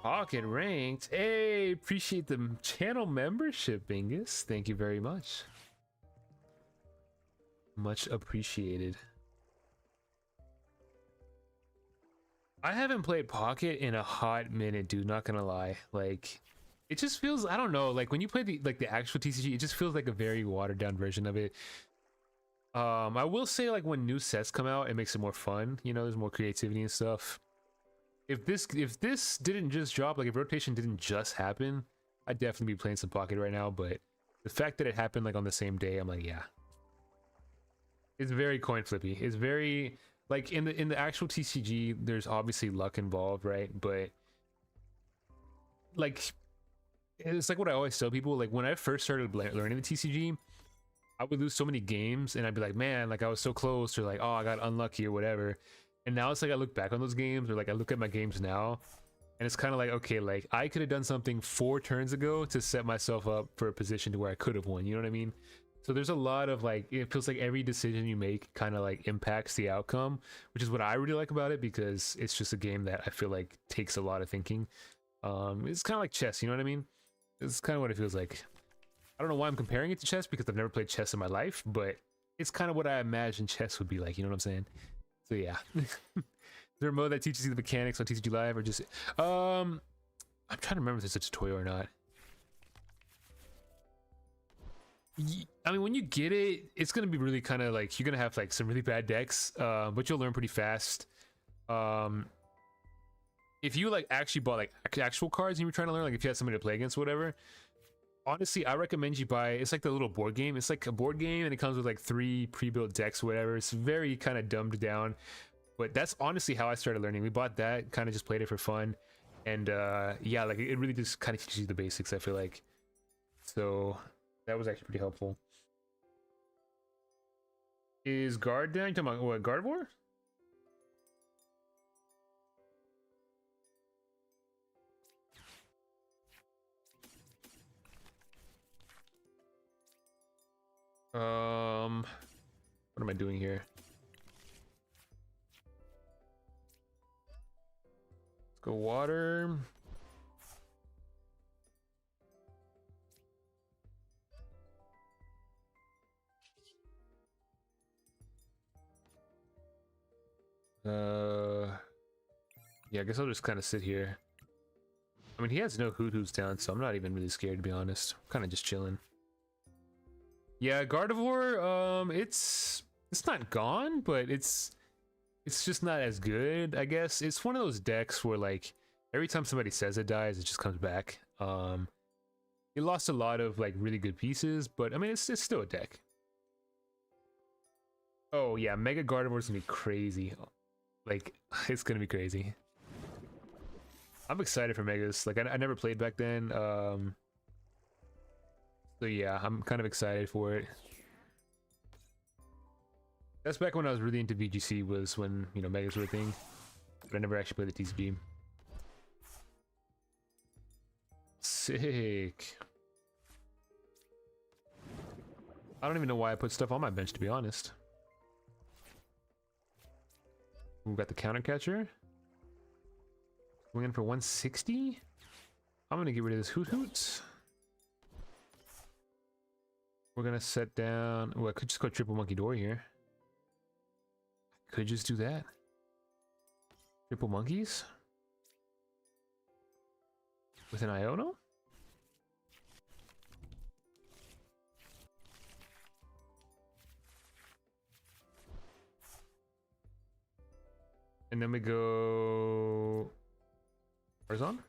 Pocket ranked. Hey, appreciate the channel membership, Bingus. Thank you very much. Much appreciated. I haven't played Pocket in a hot minute, dude, not gonna lie. Like, it just feels, I don't know, like when you play the actual TCG, it just feels like a very watered down version of it. I will say, like, when new sets come out, it makes it more fun, you know, there's more creativity and stuff. If this didn't just drop, like if rotation didn't just happen, I'd definitely be playing some Pocket right now, but the fact that it happened like on the same day, I'm like, yeah. It's very coin flippy. It's very, like, in the actual TCG, there's obviously luck involved, right? But like, it's like what I always tell people, like when I first started learning the TCG, I would lose so many games and I'd be like, man, like I was so close, or like, oh, I got unlucky or whatever. And now it's like I look back on those games, or like I look at my games now, and it's kind of like, okay, like I could have done something 4 turns ago to set myself up for a position to where I could have won, you know what I mean? So there's a lot of like, it feels like every decision you make kind of like impacts the outcome, which is what I really like about it, because it's just a game that I feel like takes a lot of thinking. It's kind of like chess, you know what I mean? It's kind of what it feels like. I don't know why I'm comparing it to chess because I've never played chess in my life, but it's kind of what I imagine chess would be like, you know what I'm saying? So yeah. Is there a mode that teaches you the mechanics on TCG Live or just I'm trying to remember if it's a tutorial or not. I mean, when you get it, it's gonna be really kind of like you're gonna have like some really bad decks, but you'll learn pretty fast. If you like actually bought like actual cards and you were trying to learn, like if you had somebody to play against or whatever, honestly, I recommend you buy. It's like the little board game. It's like a board game, and it comes with like 3 pre-built decks, or whatever. It's very kind of dumbed down, but that's honestly how I started learning. We bought that, kind of just played it for fun, and yeah, like it really just kind of teaches you the basics. I feel like, so that was actually pretty helpful. Is guard down? You talking about what, Gardevoir? What am I doing here? Let's go water. Yeah, I guess I'll just kind of sit here. I mean, he has no Hoothoos down, so I'm not even really scared, to be honest. I'm kind of just chilling. Yeah, Gardevoir, it's not gone, but it's just not as good, I guess. It's one of those decks where like every time somebody says it dies, it just comes back. It lost a lot of like really good pieces, but I mean it's still a deck. Oh yeah, Mega Gardevoir is gonna be crazy. Like it's gonna be crazy. I'm excited for Megas. Like I never played back then. So yeah, I'm kind of excited for it. That's back when I was really into VGC, was when, you know, Megas were a thing. But I never actually played the TCG. Sick. I don't even know why I put stuff on my bench, to be honest. We've got the counter catcher. Going in for 160. I'm gonna get rid of this Hoot. We're gonna set down. Well, I could just go triple monkey door here. I could just do that. Triple monkeys with an Iono. And then we go Horizon.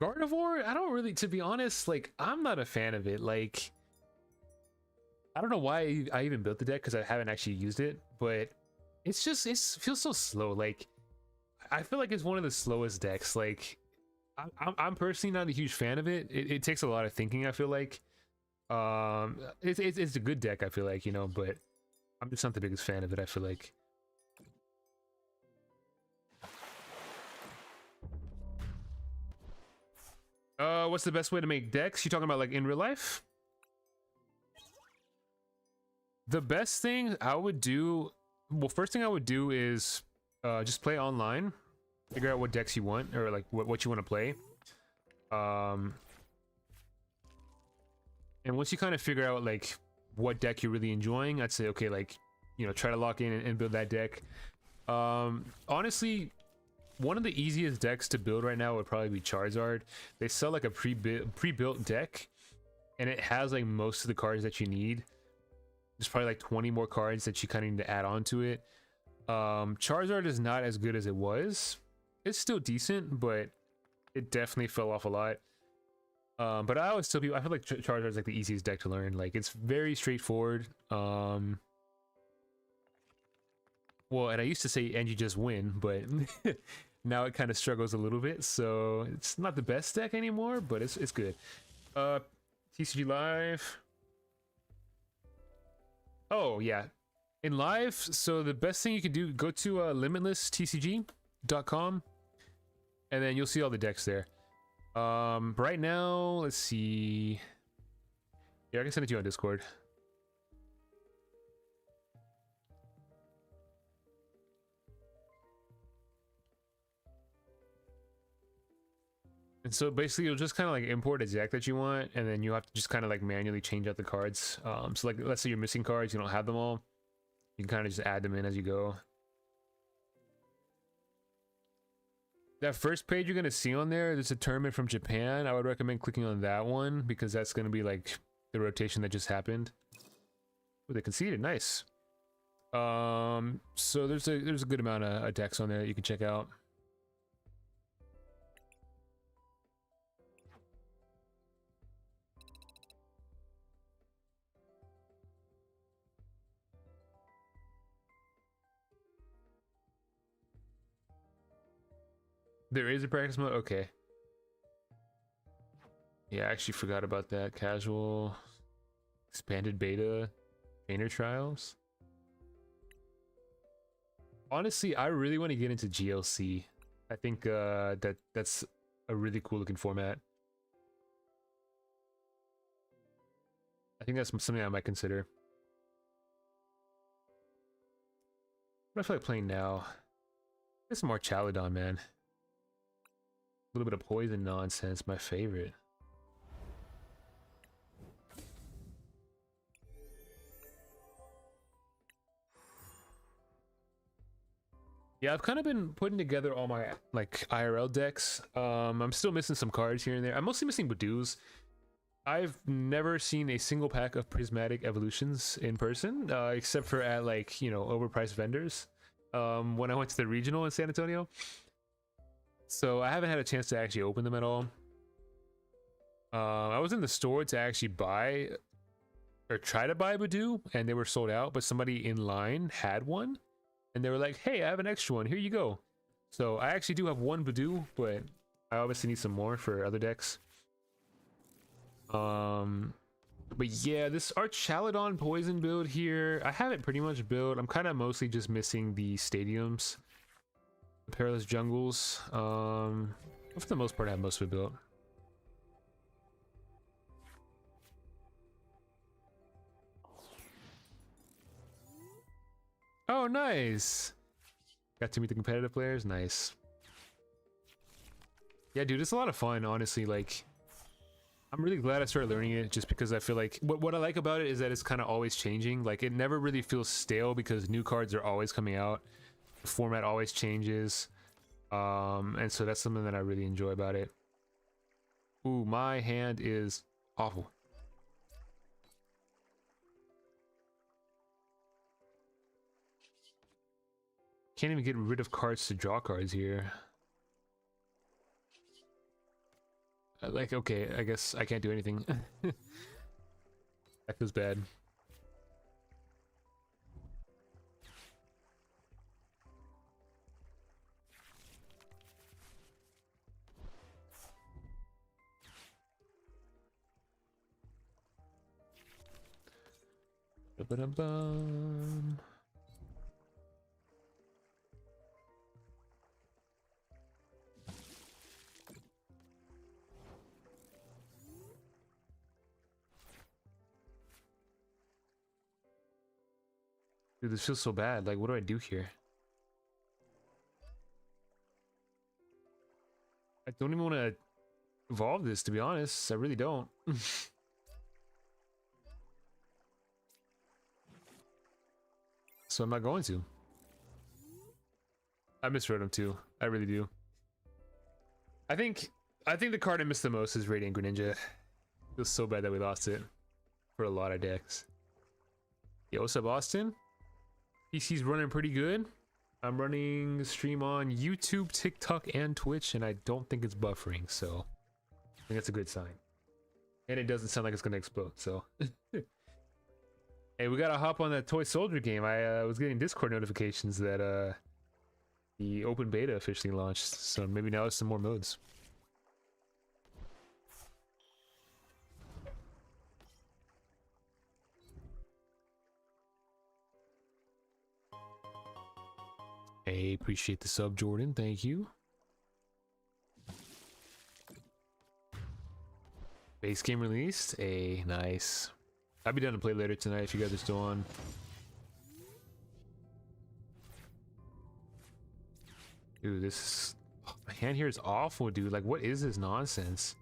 Gardevoir, I don't really, to be honest, like, I'm not a fan of it. Like, I don't know why I even built the deck, because I haven't actually used it, but it's just, it feels so slow. Like, I feel like it's one of the slowest decks. Like, I'm personally not a huge fan of it. It takes a lot of thinking, I feel like. It's a good deck, I feel like, you know, but I'm just not the biggest fan of it, I feel like. What's the best way to make decks? You talking about like in real life? The best thing I would do, well, first thing I would do is just play online, figure out what decks you want, or like what you want to play. And once you kind of figure out like what deck you're really enjoying, I'd say, okay, like, you know, try to lock in and build that deck. Honestly, one of the easiest decks to build right now would probably be Charizard. They sell like a pre-built deck, and it has like most of the cards that you need. There's probably like 20 more cards that you kind of need to add on to it. Charizard is not as good as it was. It's still decent, but it definitely fell off a lot. But I always tell people, I feel like Charizard is like the easiest deck to learn. Like, it's very straightforward. Well, and I used to say, and you just win, but now it kind of struggles a little bit. So it's not the best deck anymore, but it's good. TCG Live. Oh yeah, in live. So the best thing you can do, go to limitlesstcg.com, and then you'll see all the decks there. Right now, let's see. Yeah, I can send it to you on Discord. And so basically you'll just kind of like import a deck that you want, and then you have to just kind of like manually change out the cards. So like let's say you're missing cards, you don't have them all, you can kind of just add them in as you go. That first page you're gonna see on there's a tournament from Japan. I would recommend clicking on that one because that's gonna be like the rotation that just happened. Oh, they conceded, nice. So there's a good amount of decks on there that you can check out. There is a practice mode? Okay. Yeah, I actually forgot about that. Casual, expanded beta, trainer trials. Honestly, I really want to get into GLC. I think that's a really cool looking format. I think that's something I might consider. What do I feel like playing now? There's some more Chaladon, man. A little bit of poison nonsense, my favorite. Yeah, I've kind of been putting together all my like IRL decks. I'm still missing some cards here and there. I'm mostly missing Budews. I've never seen a single pack of Prismatic Evolutions in person, except for at like, you know, overpriced vendors. When I went to the regional in San Antonio. So I haven't had a chance to actually open them at all. I was in the store to actually buy or try to buy Budew, and they were sold out, but somebody in line had one, and they were like, hey, I have an extra one, here you go. So I actually do have one Budew, but I obviously need some more for other decks. But yeah, this Archaladon poison build here, I have it pretty much built. I'm kind of mostly just missing the stadiums. Perilous jungles. For the most part I have most of it built. Oh, nice! Got to meet the competitive players, nice. Yeah, dude, it's a lot of fun, honestly. Like, I'm really glad I started learning it just because I feel like what I like about it is that it's kind of always changing. Like, it never really feels stale because new cards are always coming out. The format always changes. And so that's something that I really enjoy about it. Ooh, my hand is awful. Can't even get rid of cards to draw cards here. Like, okay, I guess I can't do anything. That feels bad. Ba-ba-da-bum. Dude, this feels so bad. Like, what do I do here? I don't even want to evolve this, to be honest. I really don't. So I'm not going to. I misread him too. I really do. I think the card I missed the most is Radiant Greninja. Feels so bad that we lost it for a lot of decks. Yo, what's up, Austin? PC's running pretty good. I'm running stream on YouTube, TikTok, and Twitch, and I don't think it's buffering, so I think that's a good sign. And it doesn't sound like it's gonna explode, so. Hey, we gotta hop on that Toy Soldier game. I was getting Discord notifications that the open beta officially launched, so maybe now there's some more modes. Hey, appreciate the sub, Jordan. Thank you. Base game released. Hey, nice. I'll be down to play later tonight if you guys are still on. Dude, this is... Oh, man. hand here is awful, dude. Like, what is this nonsense?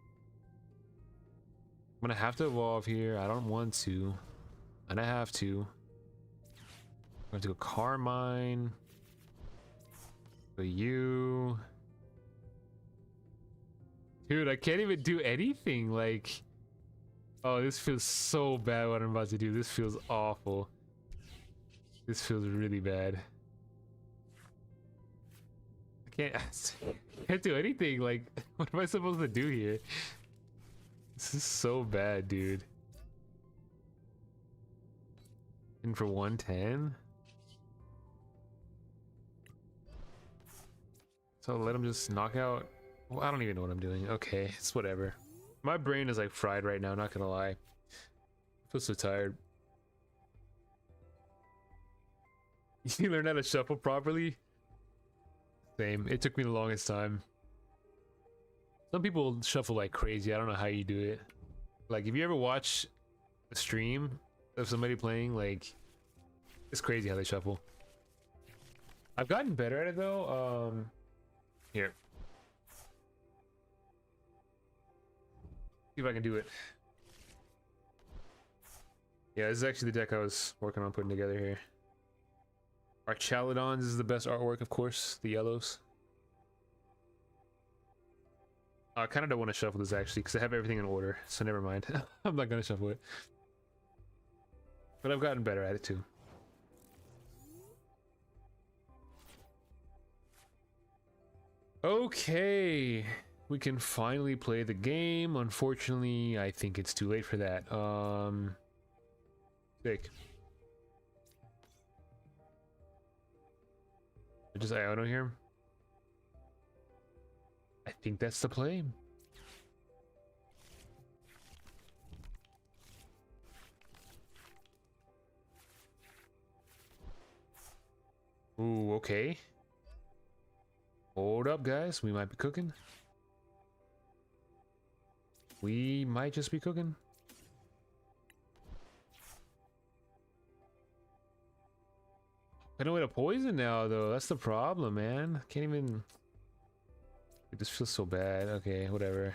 I'm gonna have to evolve here. I don't want to. And I have to. I'm going to go Carmine. Go you. Dude, I can't even do anything. Like, oh, this feels so bad what I'm about to do. This feels awful. This feels really bad. I can't do anything. Like, what am I supposed to do here? This is so bad, dude. In for 110? So let him just knock out. Well, I don't even know what I'm doing. Okay, it's whatever. My brain is like fried right now, not gonna lie. I feel so tired. You learn how to shuffle properly? Same. It took me the longest time. Some people shuffle like crazy. I don't know how you do it. Like, if you ever watch a stream of somebody playing, like, it's crazy how they shuffle. I've gotten better at it though. Here. See if I can do it. Yeah, this is actually the deck I was working on putting together here. Our Chaladons is the best artwork, of course. The yellows. I kind of don't want to shuffle this actually, because I have everything in order. So never mind. I'm not gonna shuffle it. But I've gotten better at it too. Okay, we can finally play the game. Unfortunately, I think it's too late for that. Sick. Just Iono here. I think that's the play. Ooh, okay. Hold up, guys. We might be cooking. We might just be cooking. I don't know what to poison now, though. That's the problem, man. Can't even... It just feels so bad. Okay, whatever.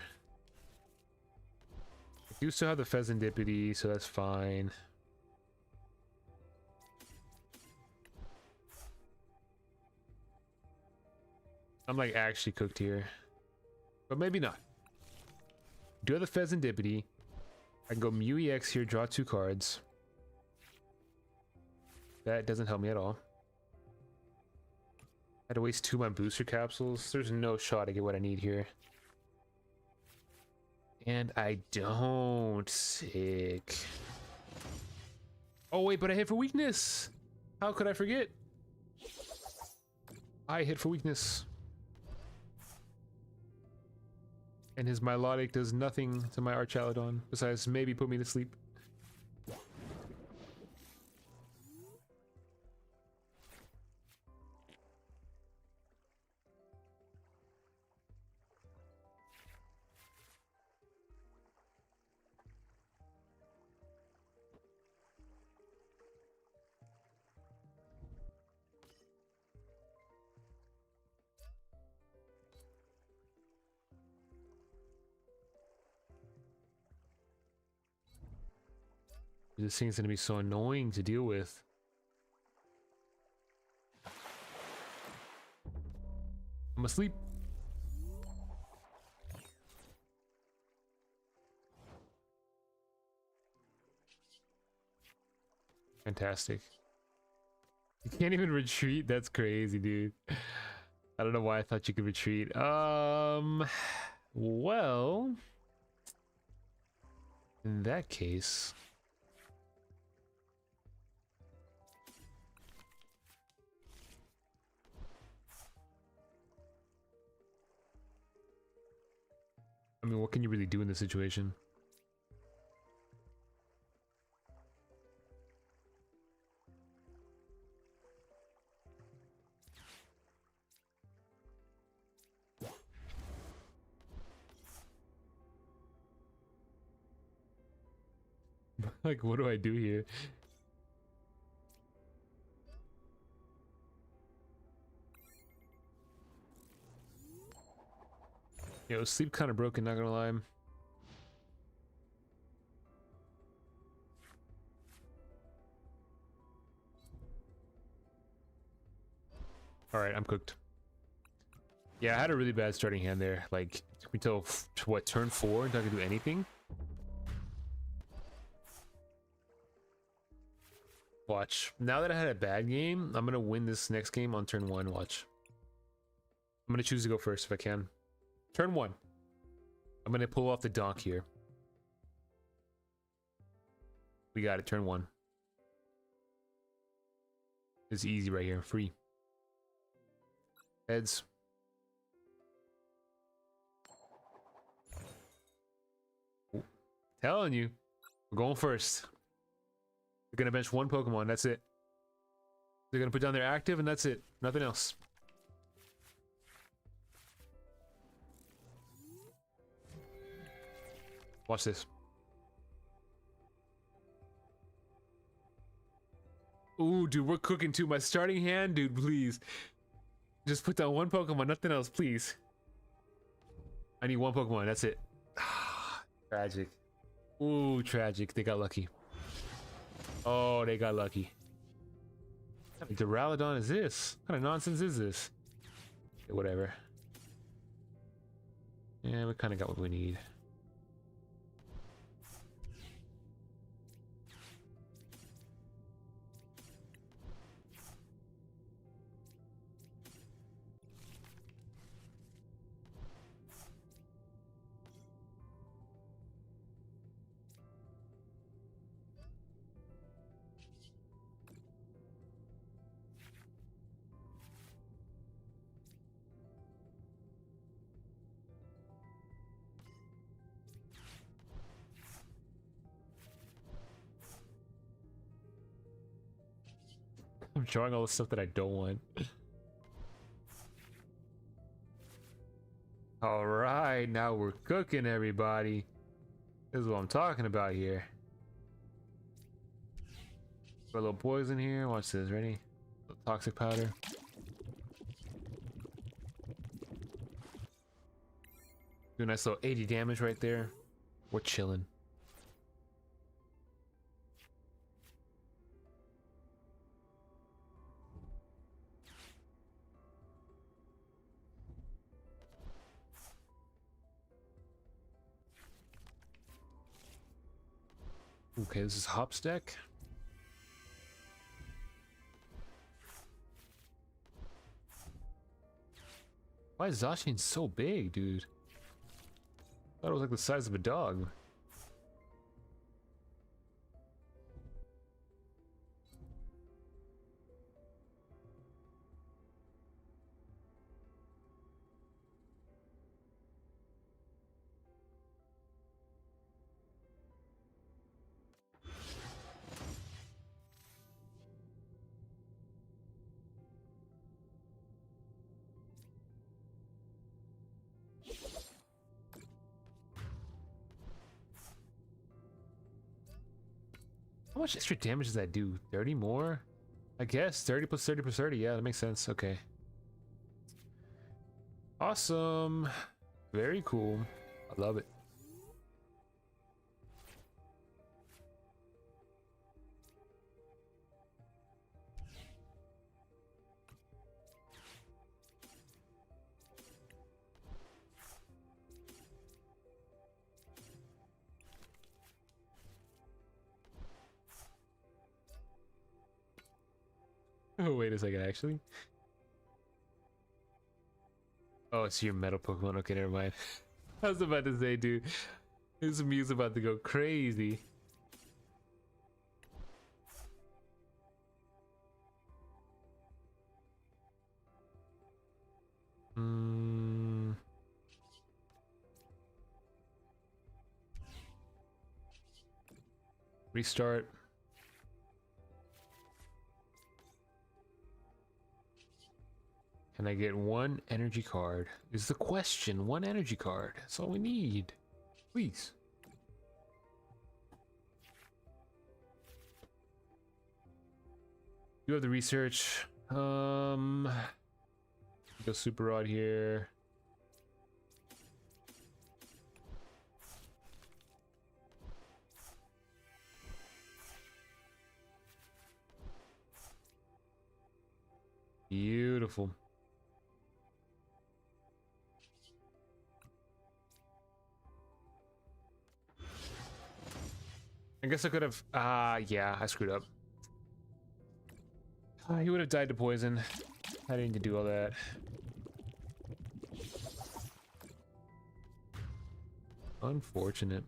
I do still have the Fezandipiti, so that's fine. I'm like actually cooked here. But maybe not. Do have the Fezandipiti. I can go Mew EX here, draw 2 cards. That doesn't help me at all. I had to waste 2 of my booster capsules. There's no shot to get what I need here. And I don't. Sick. Oh wait, but I hit for weakness. How could I forget? I hit for weakness. And his Milotic does nothing to my Archaladon besides maybe put me to sleep. This thing's gonna be so annoying to deal with. I'm asleep. Fantastic. You can't even retreat? That's crazy, dude. I don't know why I thought you could retreat. Well, in that case... I mean, what can you really do in this situation? Like, what do I do here? Yo, sleep kind of broken, not gonna lie. Alright, I'm cooked. Yeah, I had a really bad starting hand there. Like, it took me till, what, turn 4 until I could do anything? Watch. Now that I had a bad game, I'm gonna win this next game on turn 1, watch. I'm gonna choose to go first if I can. Turn 1. I'm gonna pull off the donk here. We got it, turn 1. It's easy right here, free. Heads. Ooh. Telling you, we're going first. They're gonna bench 1 Pokemon, that's it. They're gonna put down their active and that's it. Nothing else. Watch this. Ooh, dude, we're cooking too. My starting hand, dude, please. Just put down 1 Pokemon, nothing else, please. I need 1 Pokemon, that's it. Tragic. Ooh, tragic. They got lucky. Oh, they got lucky. What kind of Duraludon is this? What kind of nonsense is this? Okay, whatever. Yeah, we kind of got what we need. I'm showing all the stuff that I don't want. All right, now we're cooking, everybody. This is what I'm talking about here. Put a little poison here. Watch this. Ready? Toxic powder. Do a nice little 80 damage right there. We're chilling. Okay, this is Hop's deck. Why is Zacian so big, dude? I thought it was like the size of a dog. How much extra damage does that do? 30 more? I guess 30 plus 30 plus 30. Yeah, that makes sense. Okay. Awesome. Very cool. I love it. Oh, wait a second, actually. Oh, it's your metal Pokemon. Okay, never mind. I was about to say, dude, this Mew's about to go crazy. Restart. Can I get 1 energy card? Is the question. 1 energy card. That's all we need. Please. You have the research. Go Super Rod here. careful. I guess I could have, yeah, I screwed up. He would have died to poison. I didn't need to do all that. Unfortunate.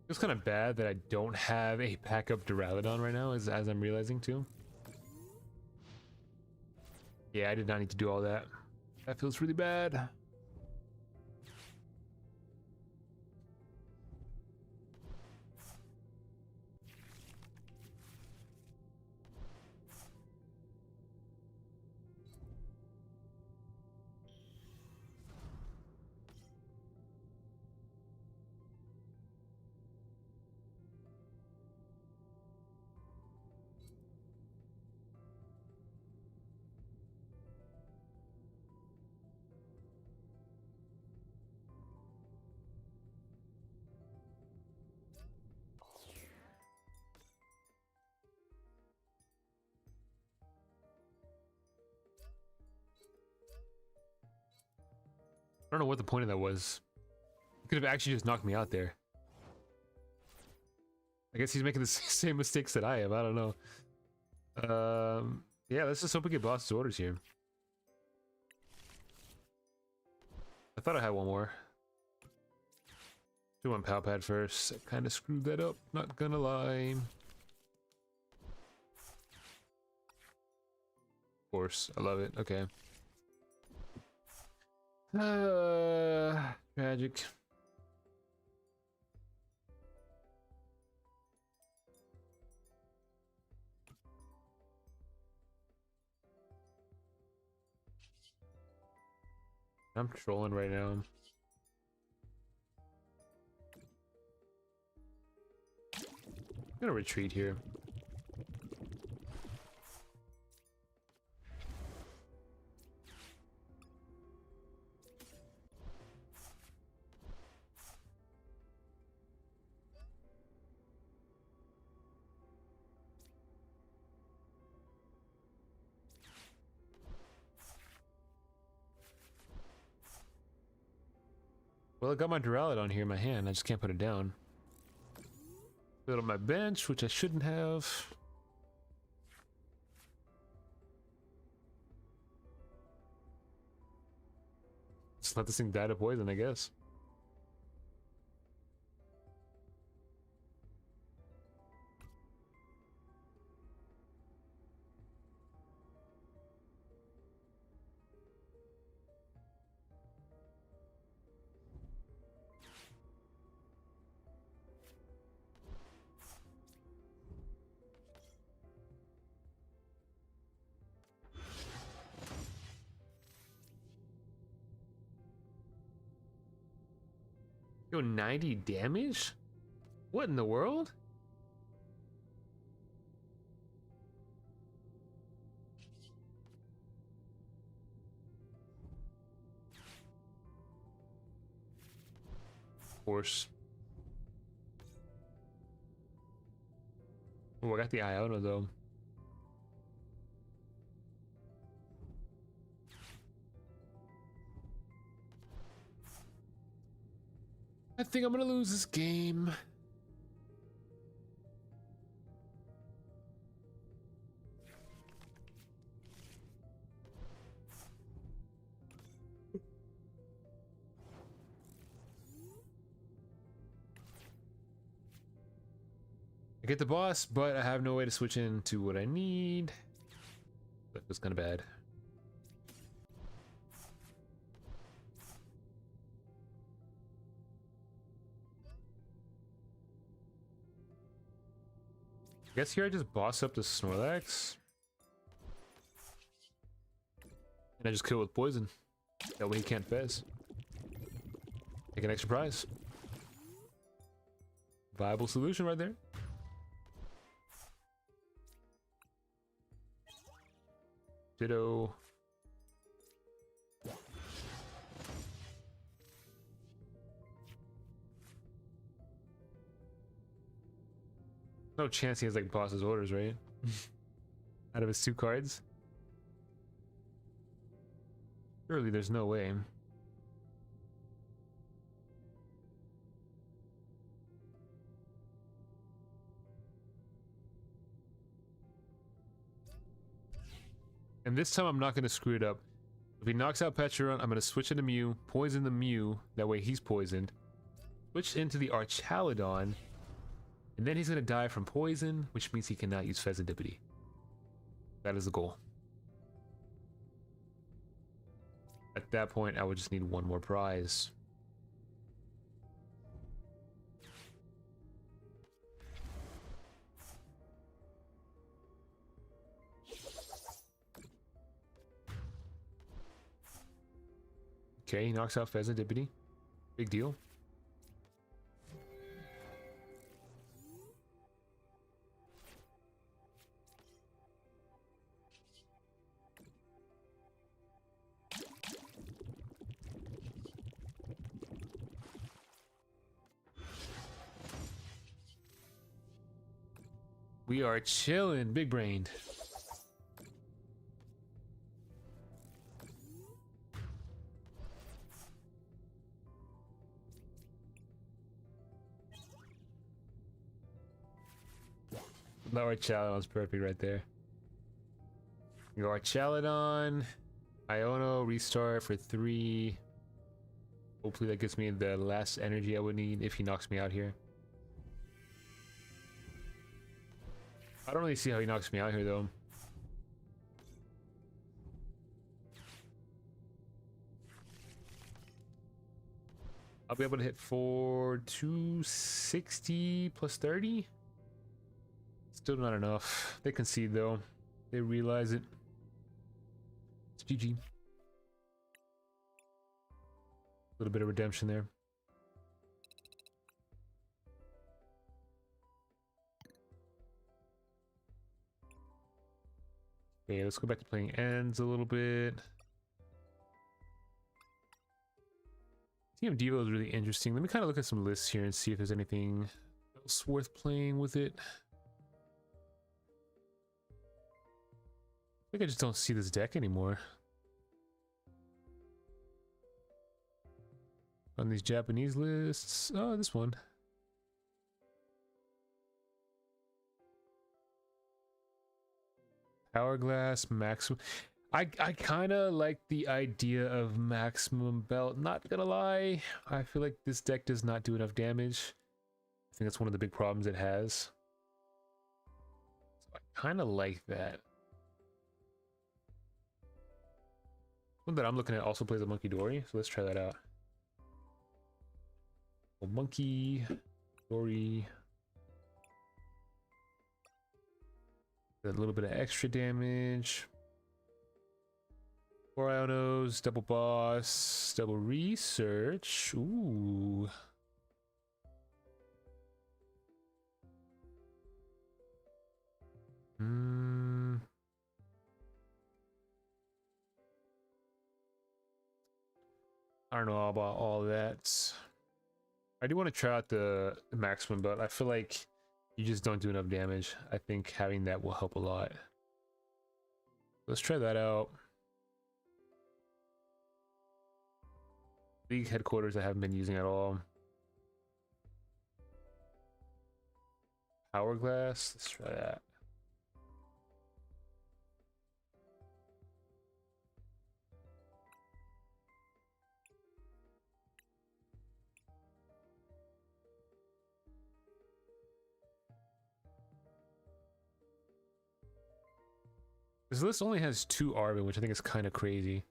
It's kind of bad that I don't have a pack up Duraludon right now, as I'm realizing too. Yeah, I did not need to do all that. That feels really bad. I don't know what the point of that was. He could have actually just knocked me out there. I guess he's making the same mistakes that I have. I don't know. Yeah, let's just hope we get boss's orders here. I thought I had one more. Do one PAL pad first. I kind of screwed that up, not gonna lie. Of course, I love it. Okay. Tragic. I'm trolling right now. I'm gonna retreat here. Well, I got my Duraludon here in my hand. I just can't put it down. Put it on my bench, which I shouldn't have. Just let this thing die to poison, I guess. Yo, 90 damage? What in the world? Of course. Oh, I got the Iono though. I think I'm gonna lose this game. I get the boss, but I have no way to switch into what I need. That was kind of bad. I guess here I just boss up the Snorlax. And I just kill with poison. That way he can't fez. Take an extra prize. Viable solution right there. Ditto. No chance he has like boss's orders, right? out of his 2 cards? Surely there's no way. And this time I'm not going to screw it up. If he knocks out Pecharunt, I'm going to switch into Mew, poison the Mew, that way he's poisoned. Switch into the Archaludon, and then he's going to die from poison, which means he cannot use Fezandipiti. That is the goal. At that point, I would just need one more prize. Okay, he knocks out Fezandipiti. Big deal. We are chilling, big brained. The Archaludon's perfect right there. You go Archaludon, Iono, restart for 3. Hopefully that gives me the last energy I would need if he knocks me out here. I don't really see how he knocks me out here though. I'll be able to hit for 260 plus 30. Still not enough. They concede though. They realize it. It's GG. A little bit of redemption there. Okay, let's go back to playing ends a little bit. Team Devo is really interesting. Let me kind of look at some lists here and see if there's anything else worth playing with it. I think I just don't see this deck anymore. On these Japanese lists. Oh, this one. Hourglass, maximum. I kind of like the idea of maximum belt. Not gonna lie, I feel like this deck does not do enough damage. I think that's one of the big problems it has. So I kind of like that. One that I'm looking at also plays a Monkey Dory, so let's try that out. A Monkey Dory. A little bit of extra damage. 4 Ionos, double boss, double research. Ooh. I don't know about all that. I do want to try out the maximum, but I feel like you just don't do enough damage. I think having that will help a lot. Let's try that out. League headquarters I haven't been using at all. Hourglass, let's try that. This list only has 2 Arven, which I think is kind of crazy.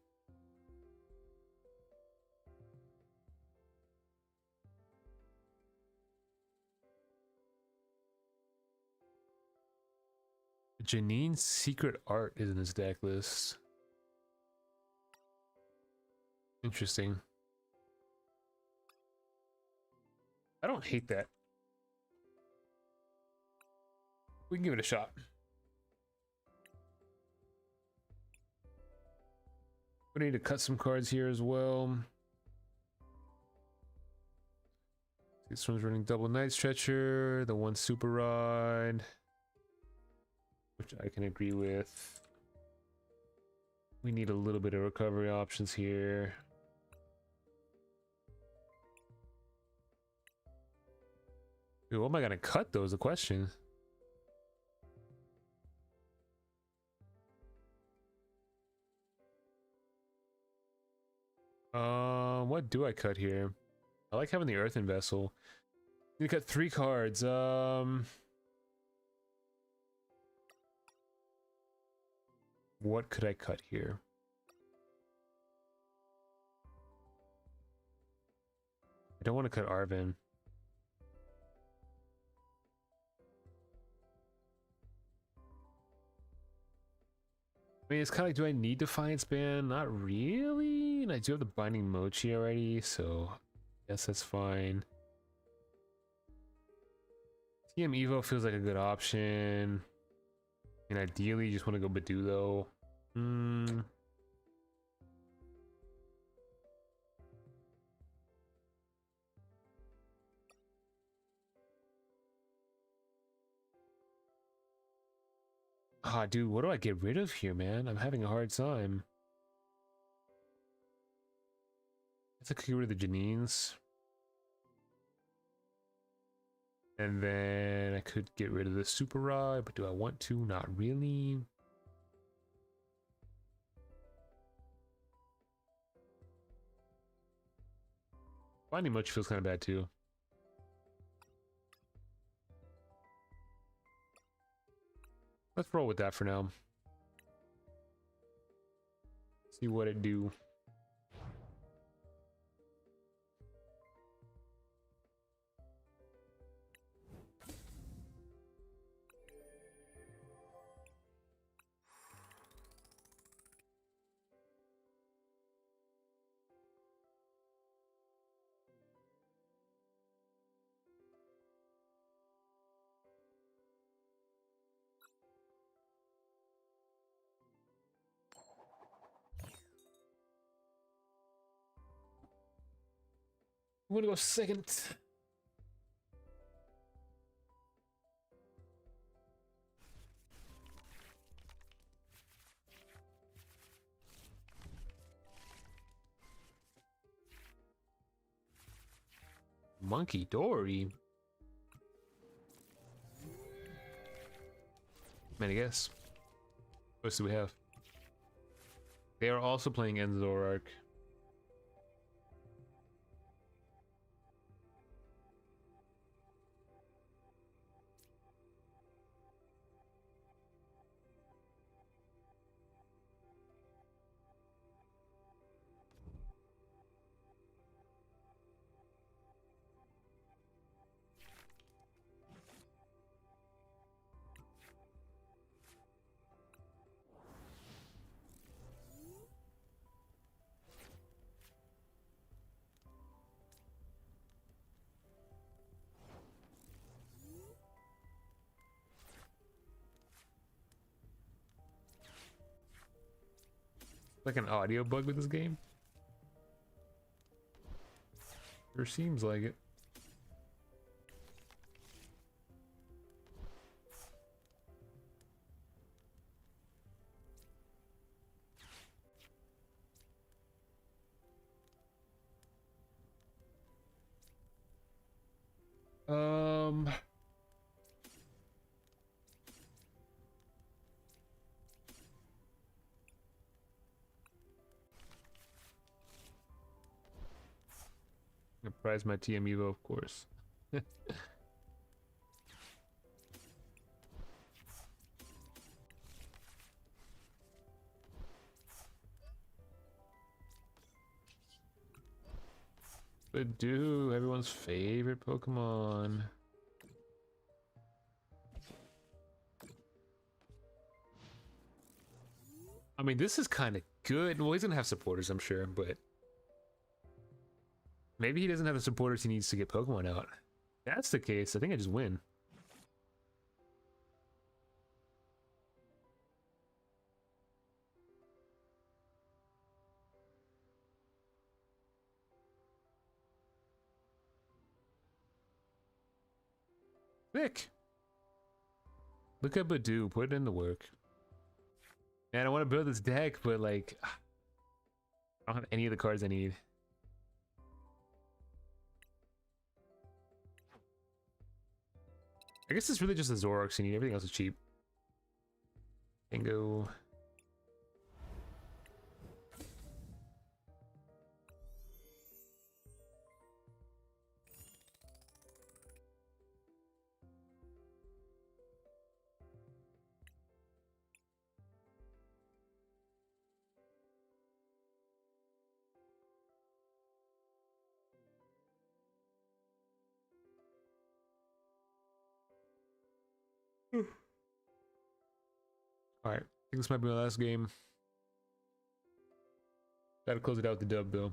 Janine's Secret Art is in this deck list. Interesting. I don't hate that. We can give it a shot. We need to cut some cards here as well. This one's running double Night Stretcher, the one Super Rod. which I can agree with. We need a little bit of recovery options here. Dude, what am I gonna cut though is the question. What do I cut here? I like having the Earthen Vessel. You cut 3 cards. What could I cut here? I don't want to cut Arven. I mean, it's kind of like, do I need Defiance Band? Not really. And I do have the Binding Mochi already, so I guess that's fine. TM Evo feels like a good option. And ideally, you just want to go Budew though. Ah, dude, what do I get rid of here, man? I'm having a hard time. I could get rid of the Janines. And then I could get rid of the Super Rod, but do I want to? Not really. Binding Mochi feels kind of bad too. Let's roll with that for now. See what it do. I'm gonna go second. Monkey Dory. Man, I guess. What else do we have? They are also playing Zoroark. Like an audio bug with this game? Sure seems like it. I prize my TM Evo, of course. Budew, everyone's favorite Pokemon. I mean, this is kind of good. Well, he's gonna have supporters, I'm sure, but maybe he doesn't have the supporters he needs to get Pokemon out. If that's the case, I think I just win. Thick. Look at Budew, put in the work. Man, I want to build this deck, but like, I don't have any of the cards I need. I guess it's really just the Zoroarks you need. Everything else is cheap. Bingo. Alright, I think this might be my last game. Gotta close it out with the dub though.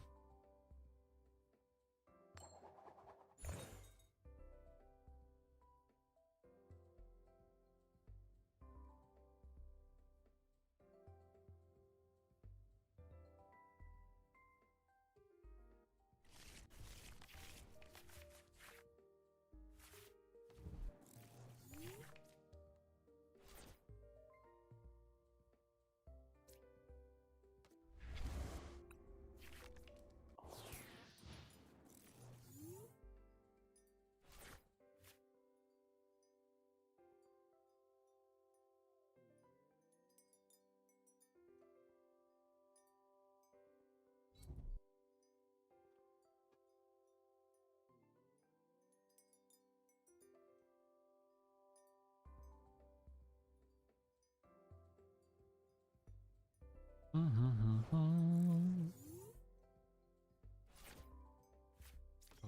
All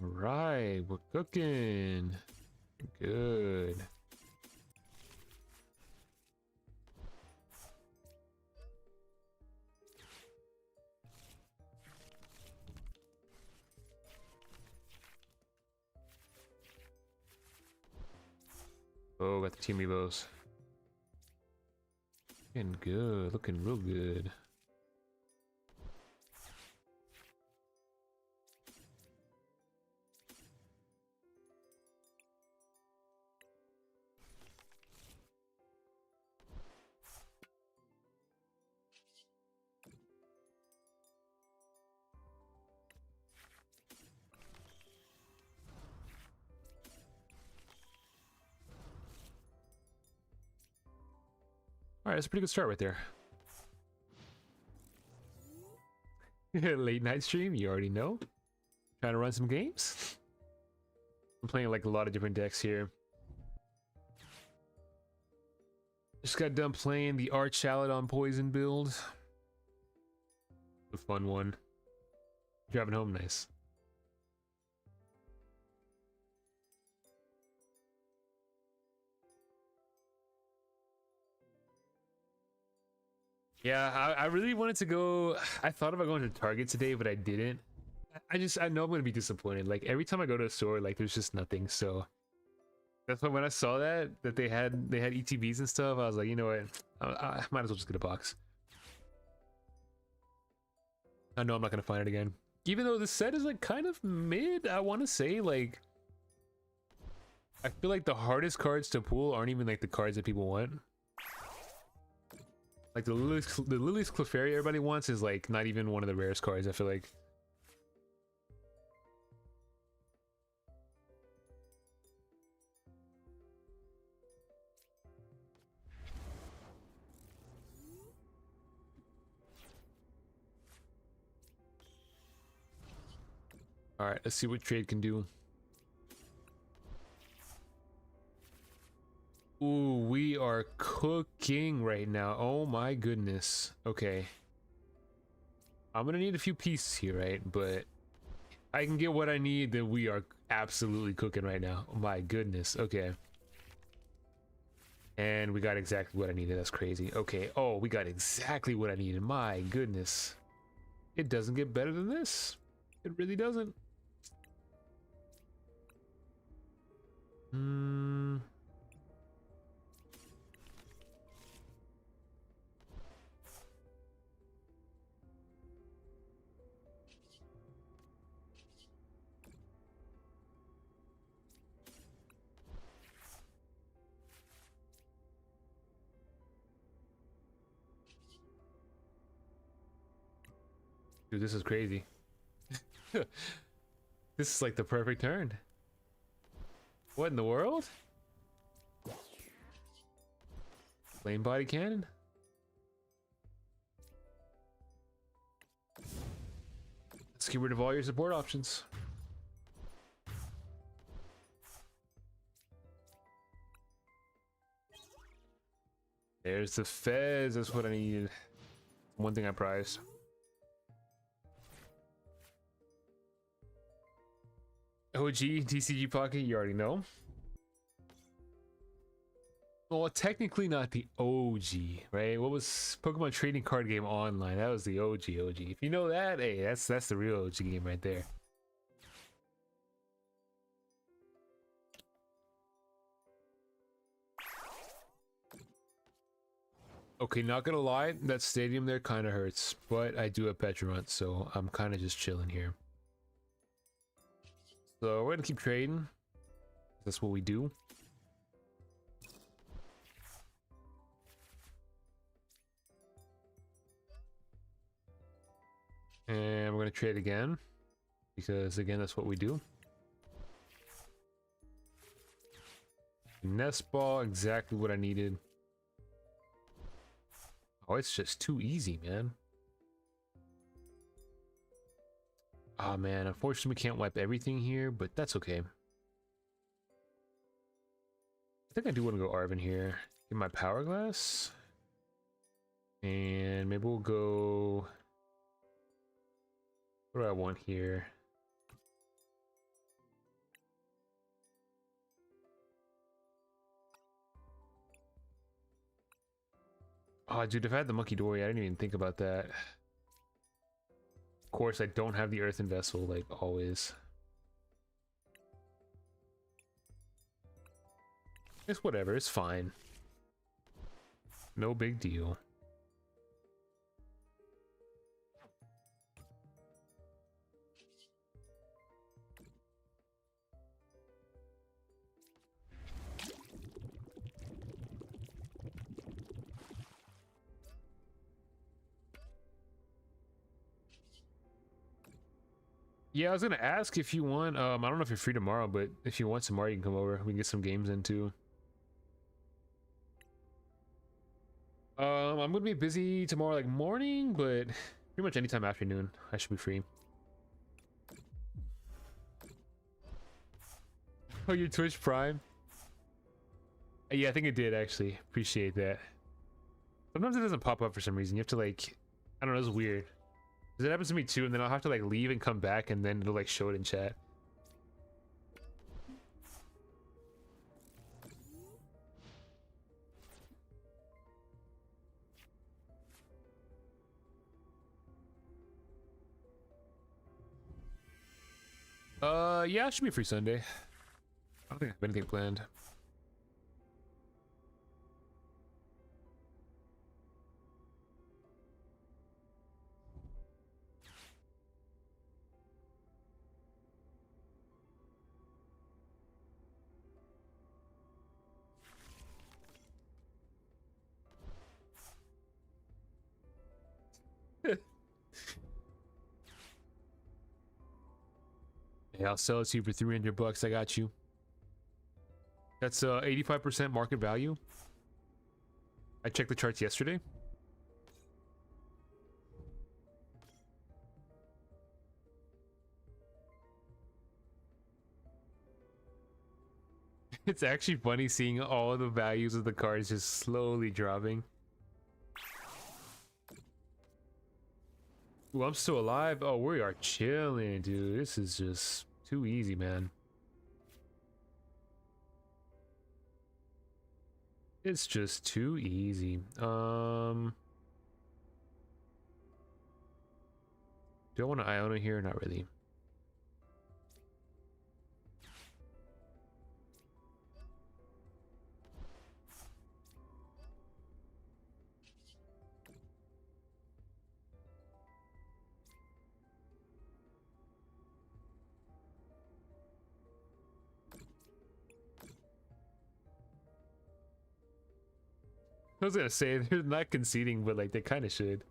right, we're cooking. Good. Oh, got the team evos. Looking good, looking real good. All right, that's a pretty good start right there. Late night stream, you already know. Trying to run some games. I'm playing like a lot of different decks here. Just got done playing the Arch Shallot on Poison build. A fun one. Driving home nice. Yeah, I really wanted to go. I thought about going to Target today, but I didn't. I know I'm gonna be disappointed. Like every time I go to a store, like there's just nothing. So that's why when I saw that they had ETBs and stuff, I was like, you know what, I might as well just get a box. I know I'm not gonna find it again, even though the set is like kind of mid. I want to say like I feel like the hardest cards to pull aren't even like the cards that people want. Like the Lily's Clefairy everybody wants is like not even one of the rarest cards, I feel like. Alright, let's see what trade can do. Ooh, we are cooking right now. Oh my goodness. Okay. I'm gonna need a few pieces here, right? But I can get what I need, then we are absolutely cooking right now. Oh my goodness. Okay. And we got exactly what I needed. That's crazy. Okay. Oh, we got exactly what I needed. My goodness. It doesn't get better than this. It really doesn't. Dude, this is crazy. This is like the perfect turn. What in the world? Flame body cannon? Let's get rid of all your support options. There's the Fez, that's what I needed. One thing I prized. OG, TCG Pocket, you already know. Well, technically not the OG, right? What was Pokemon Trading Card Game Online? That was the OG. If you know that, hey, that's the real OG game right there. Okay, not gonna lie, that stadium there kind of hurts, but I do have Pecharunt, so I'm kind of just chilling here. So we're gonna keep trading. That's what we do. And we're gonna trade again, because again, that's what we do. Nest ball, exactly what I needed. Oh, it's just too easy, man. Oh man, unfortunately we can't wipe everything here, but that's okay. I think I do want to go Arven here. Get my power glass. And maybe we'll go... What do I want here? Oh, dude, if I had the Monkey Dory, I didn't even think about that. Of course, I don't have the Earthen Vessel, like always. It's whatever, it's fine. No big deal. Yeah, I was gonna ask if you want, I don't know if you're free tomorrow, but if you want tomorrow, you can come over. We can get some games in too. I'm gonna be busy tomorrow, like morning, but pretty much anytime afternoon, I should be free. Oh, your Twitch Prime? Yeah, I think it did actually. Appreciate that. Sometimes it doesn't pop up for some reason. You have to like, I don't know, it's weird. Because it happens to me too, and then I'll have to like leave and come back, and then it'll like show it in chat. Yeah, I should be free Sunday. I don't think I have anything planned. Yeah, I'll sell it to you for 300 bucks. I got you. That's 85% market value. I checked the charts yesterday. It's actually funny seeing all the values of the cards just slowly dropping. Ooh, I'm still alive. Oh, we are chilling, dude. This is just too easy, man. It's just too easy. Do I want an Iono here? Not really. I was gonna say they're not conceding, but like they kind of should.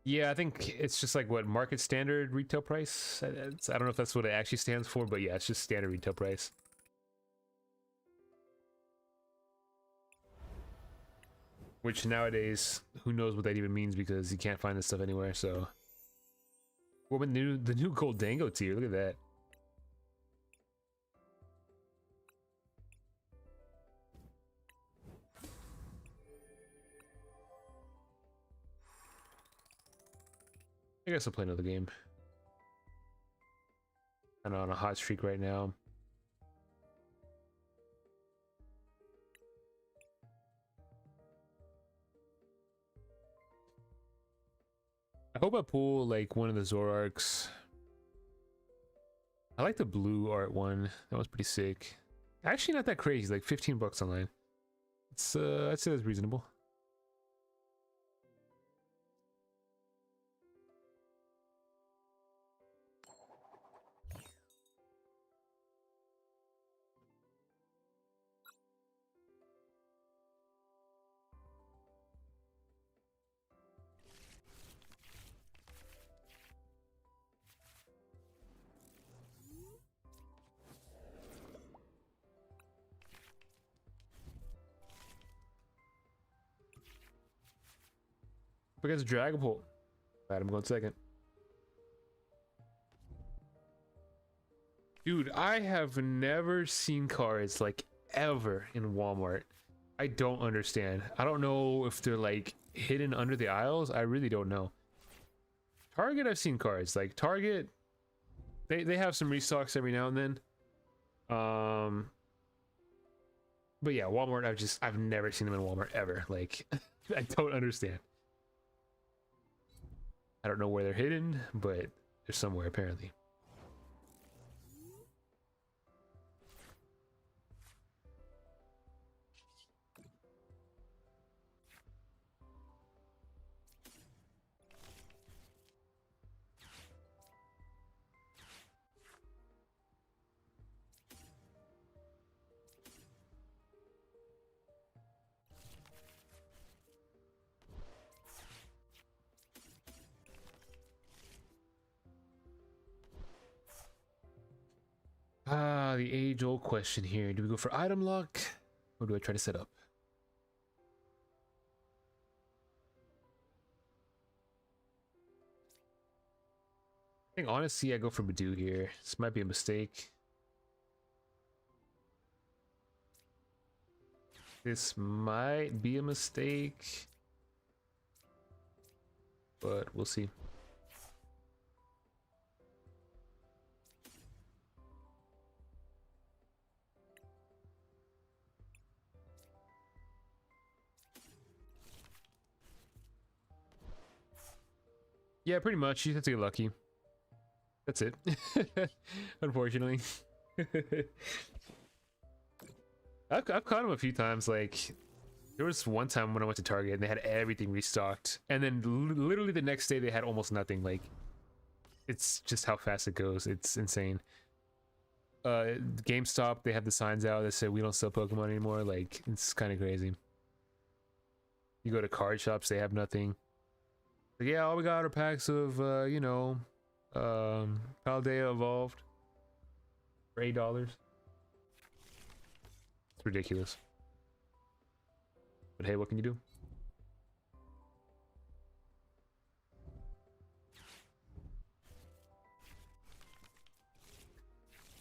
Yeah, I think it's just like what market standard retail price. I don't know if that's what it actually stands for, but yeah, it's just standard retail price. Which nowadays, who knows what that even means because you can't find this stuff anywhere. So, well, the new gold Dango tier. Look at that. I guess I'll play another game. I'm on a hot streak right now. I hope I pull like one of the Zoroarks. I like the blue art one. That was pretty sick. Actually, not that crazy. Like 15 bucks online. It's I'd say that's reasonable. Against Dragon Pole. Alright, I'm going second. Dude, I have never seen cards like ever in Walmart. I don't understand. I don't know if they're like hidden under the aisles. I really don't know. Target, I've seen cards. Like Target, they have some restocks every now and then. But yeah, Walmart, I've never seen them in Walmart ever. Like, I don't understand. I don't know where they're hidden, but they're somewhere apparently. Ah, the age-old question here. Do we go for item lock, or do I try to set up? I think honestly, I go for Budew here. This might be a mistake. This might be a mistake, but we'll see. Yeah, pretty much. You have to get lucky. That's it. Unfortunately. I've caught him a few times. Like, there was one time when I went to Target and they had everything restocked. And then literally the next day they had almost nothing. Like, it's just how fast it goes. It's insane. GameStop, they have the signs out that say we don't sell Pokemon anymore. Like, it's kind of crazy. You go to card shops, they have nothing. Like, yeah, all we got are packs of, you know, Paldea Evolved for $8. It's ridiculous. But hey, what can you do?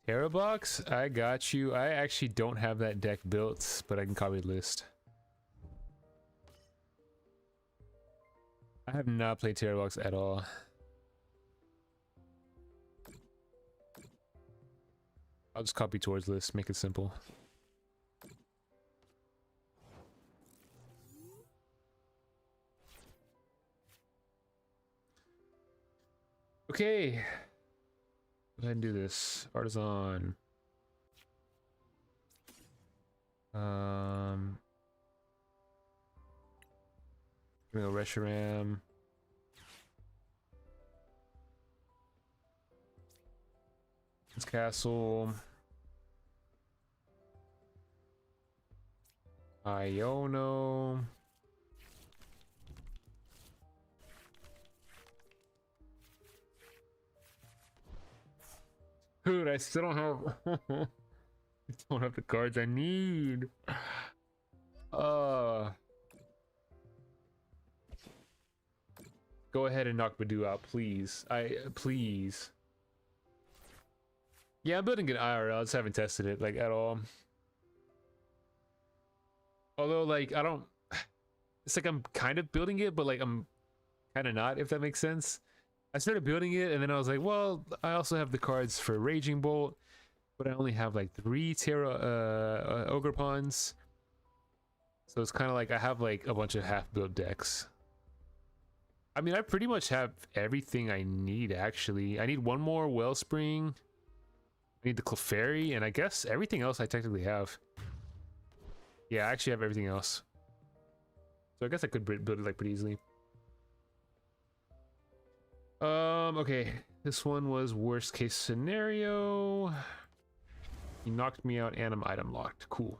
Terrabox, I got you. I actually don't have that deck built, but I can copy the list. I have not played Terrabox at all. I'll just copy towards list, make it simple. Okay. Go ahead and do this. Artisan. Gonna go Reshiram. This castle. Iono. I still don't have I don't have the cards I need. Go ahead and knock Budew out, please. Please. Yeah, I'm building an IRL. I just haven't tested it like at all. Although, like, I don't. It's like I'm kind of building it, but like I'm kind of not. If that makes sense. I started building it, and then I was like, well, I also have the cards for Raging Bolt, but I only have like 3 Terra Ogre Pawns. So it's kind of like I have like a bunch of half-built decks. I mean, I pretty much have everything I need, actually. I need one more Wellspring. I need the Clefairy, and I guess everything else I technically have. Yeah, I actually have everything else. So I guess I could build it like pretty easily. Okay. This one was worst case scenario. He knocked me out and I'm item locked. Cool.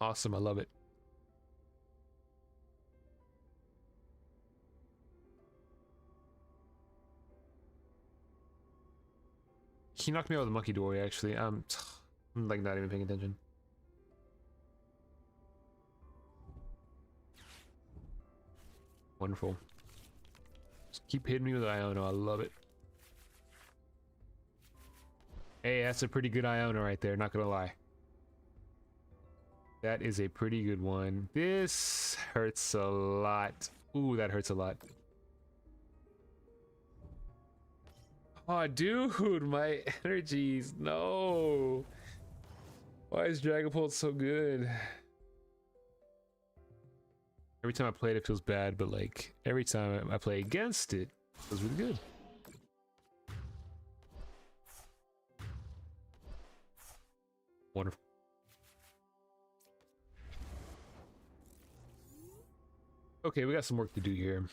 Awesome, I love it. He knocked me out with a monkey dory, actually. I'm like not even paying attention. Wonderful. Just keep hitting me with Iono. I love it. Hey, that's a pretty good Iono right there, not gonna lie. That is a pretty good one. This hurts a lot. Ooh, that hurts a lot. Oh, dude, my energies. No. Why is Dragapult so good? Every time I play it, it feels bad, but like every time I play against it, it feels really good. Wonderful. Okay, we got some work to do here.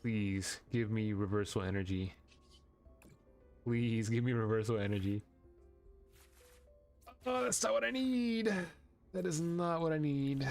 Please give me reversal energy. Please give me reversal energy. Oh, that's not what I need. That is not what I need.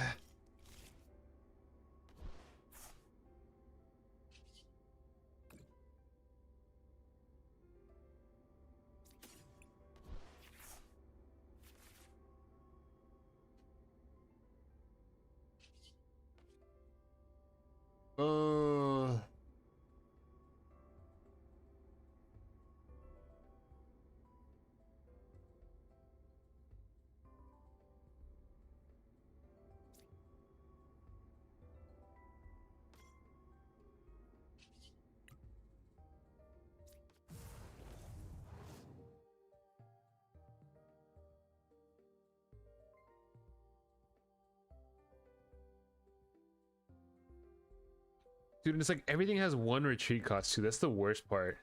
Dude, it's like everything has one retreat cost too. That's the worst part.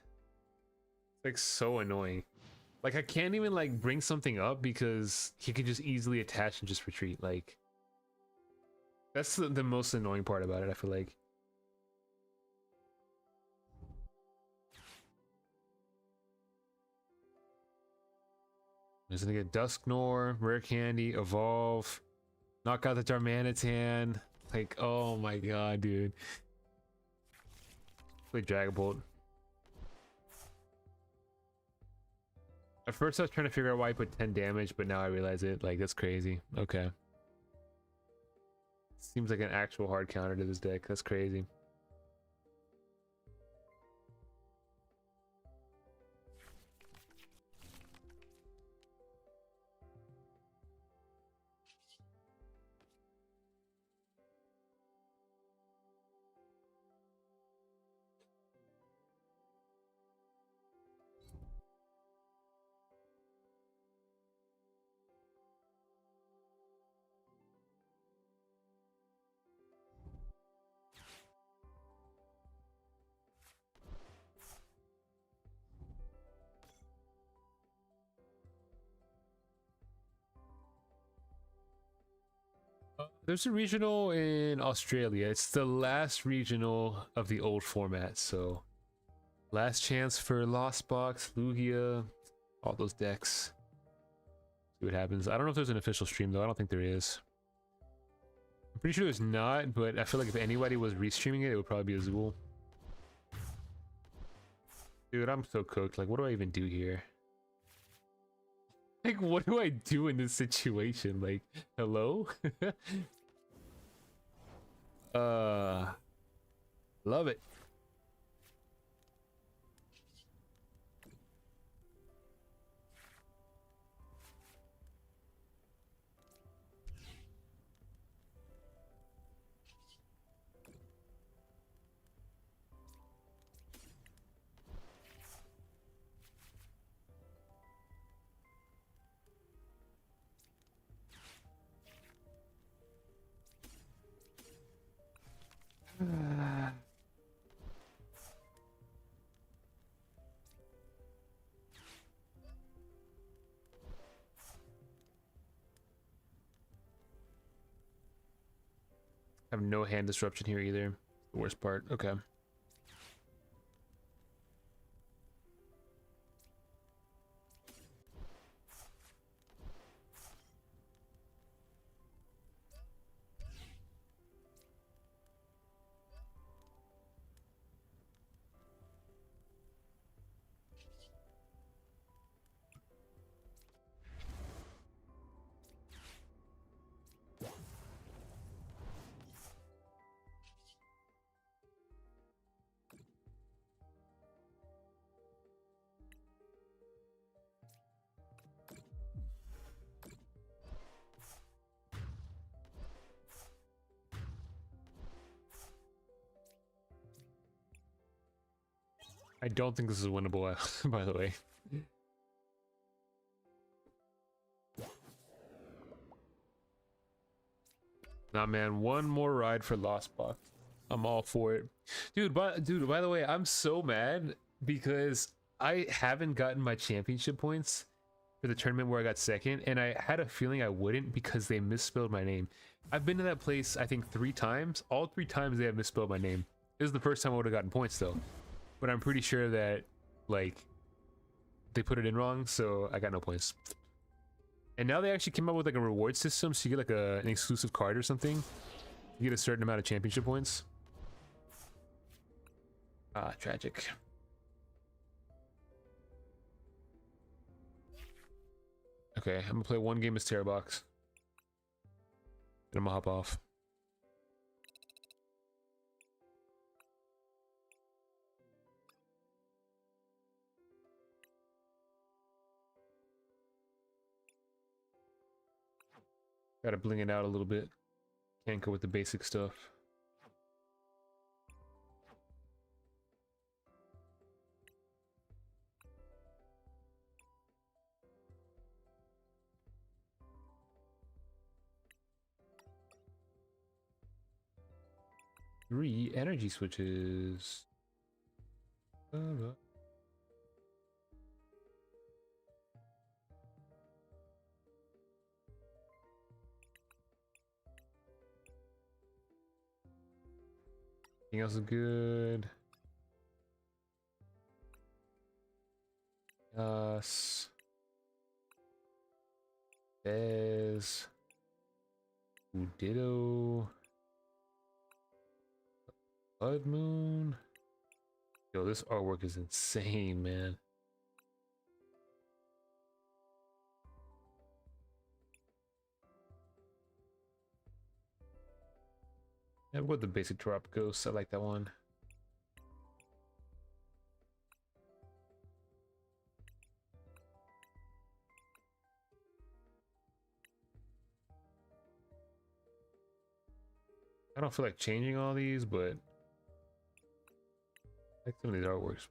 It's like so annoying. Like I can't even like bring something up because he could just easily attach and just retreat. Like that's the most annoying part about it, I feel like. I'm just gonna get Dusknor, Rare Candy, Evolve, knock out the Darmanitan. Like, oh my god, dude. Play Dragapult. At first I was trying to figure out why I put 10 damage, but now I realize it. Like, that's crazy. Okay. Seems like an actual hard counter to this deck. That's crazy. There's a regional in Australia. It's the last regional of the old format, so last chance for Lost Box, Lugia, all those decks. See what happens. I don't know if there's an official stream though. I don't think there is. I'm pretty sure there's not, but I feel like if anybody was restreaming it, it would probably be Azul. Dude, I'm so cooked. Like, what do I even do here? Like, what do I do in this situation? Like, hello? Love it. I have no hand disruption here either. The worst part. Okay. I don't think this is winnable, by the way. Nah, man, one more ride for Lost Box. I'm all for it. Dude, by the way, I'm so mad because I haven't gotten my championship points for the tournament where I got second, and I had a feeling I wouldn't because they misspelled my name. I've been to that place, I think, 3 times. All 3 times they have misspelled my name. This is the first time I would have gotten points, though. But I'm pretty sure that, like, they put it in wrong, so I got no points. And now they actually came up with, like, a reward system, so you get, like, an exclusive card or something. You get a certain amount of championship points. Ah, tragic. Okay, I'm gonna play one game as Terror Box. Then I'm gonna hop off. Gotta bling it out a little bit. Can't go with the basic stuff. Three energy switches. Anything else is good. Fez. Budew. Blood Moon. Yo, this artwork is insane, man. Yeah, with the basic drop ghost, I like that one. I don't feel like changing all these, but I like some of these artworks.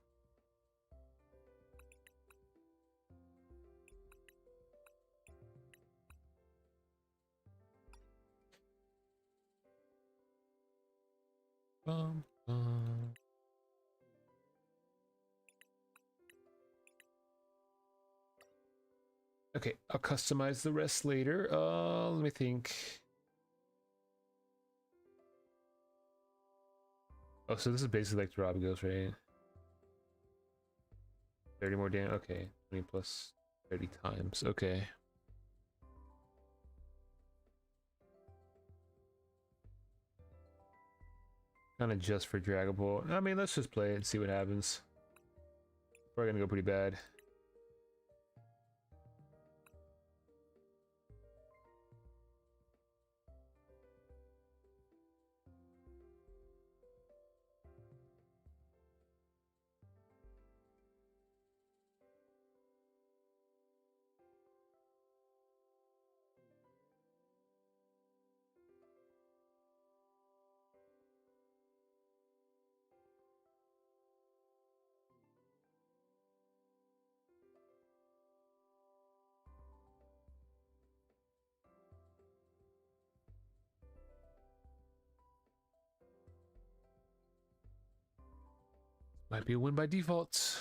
Bum, bum. Okay, I'll customize the rest later. Let me think. Oh, so this is basically like Tarabagos, right? 30 more damage. Okay, 20 plus 30 times. Okay. Kind of just for Dragon Ball. I mean, let's just play it and see what happens. Probably gonna go pretty bad. Might be a win by default.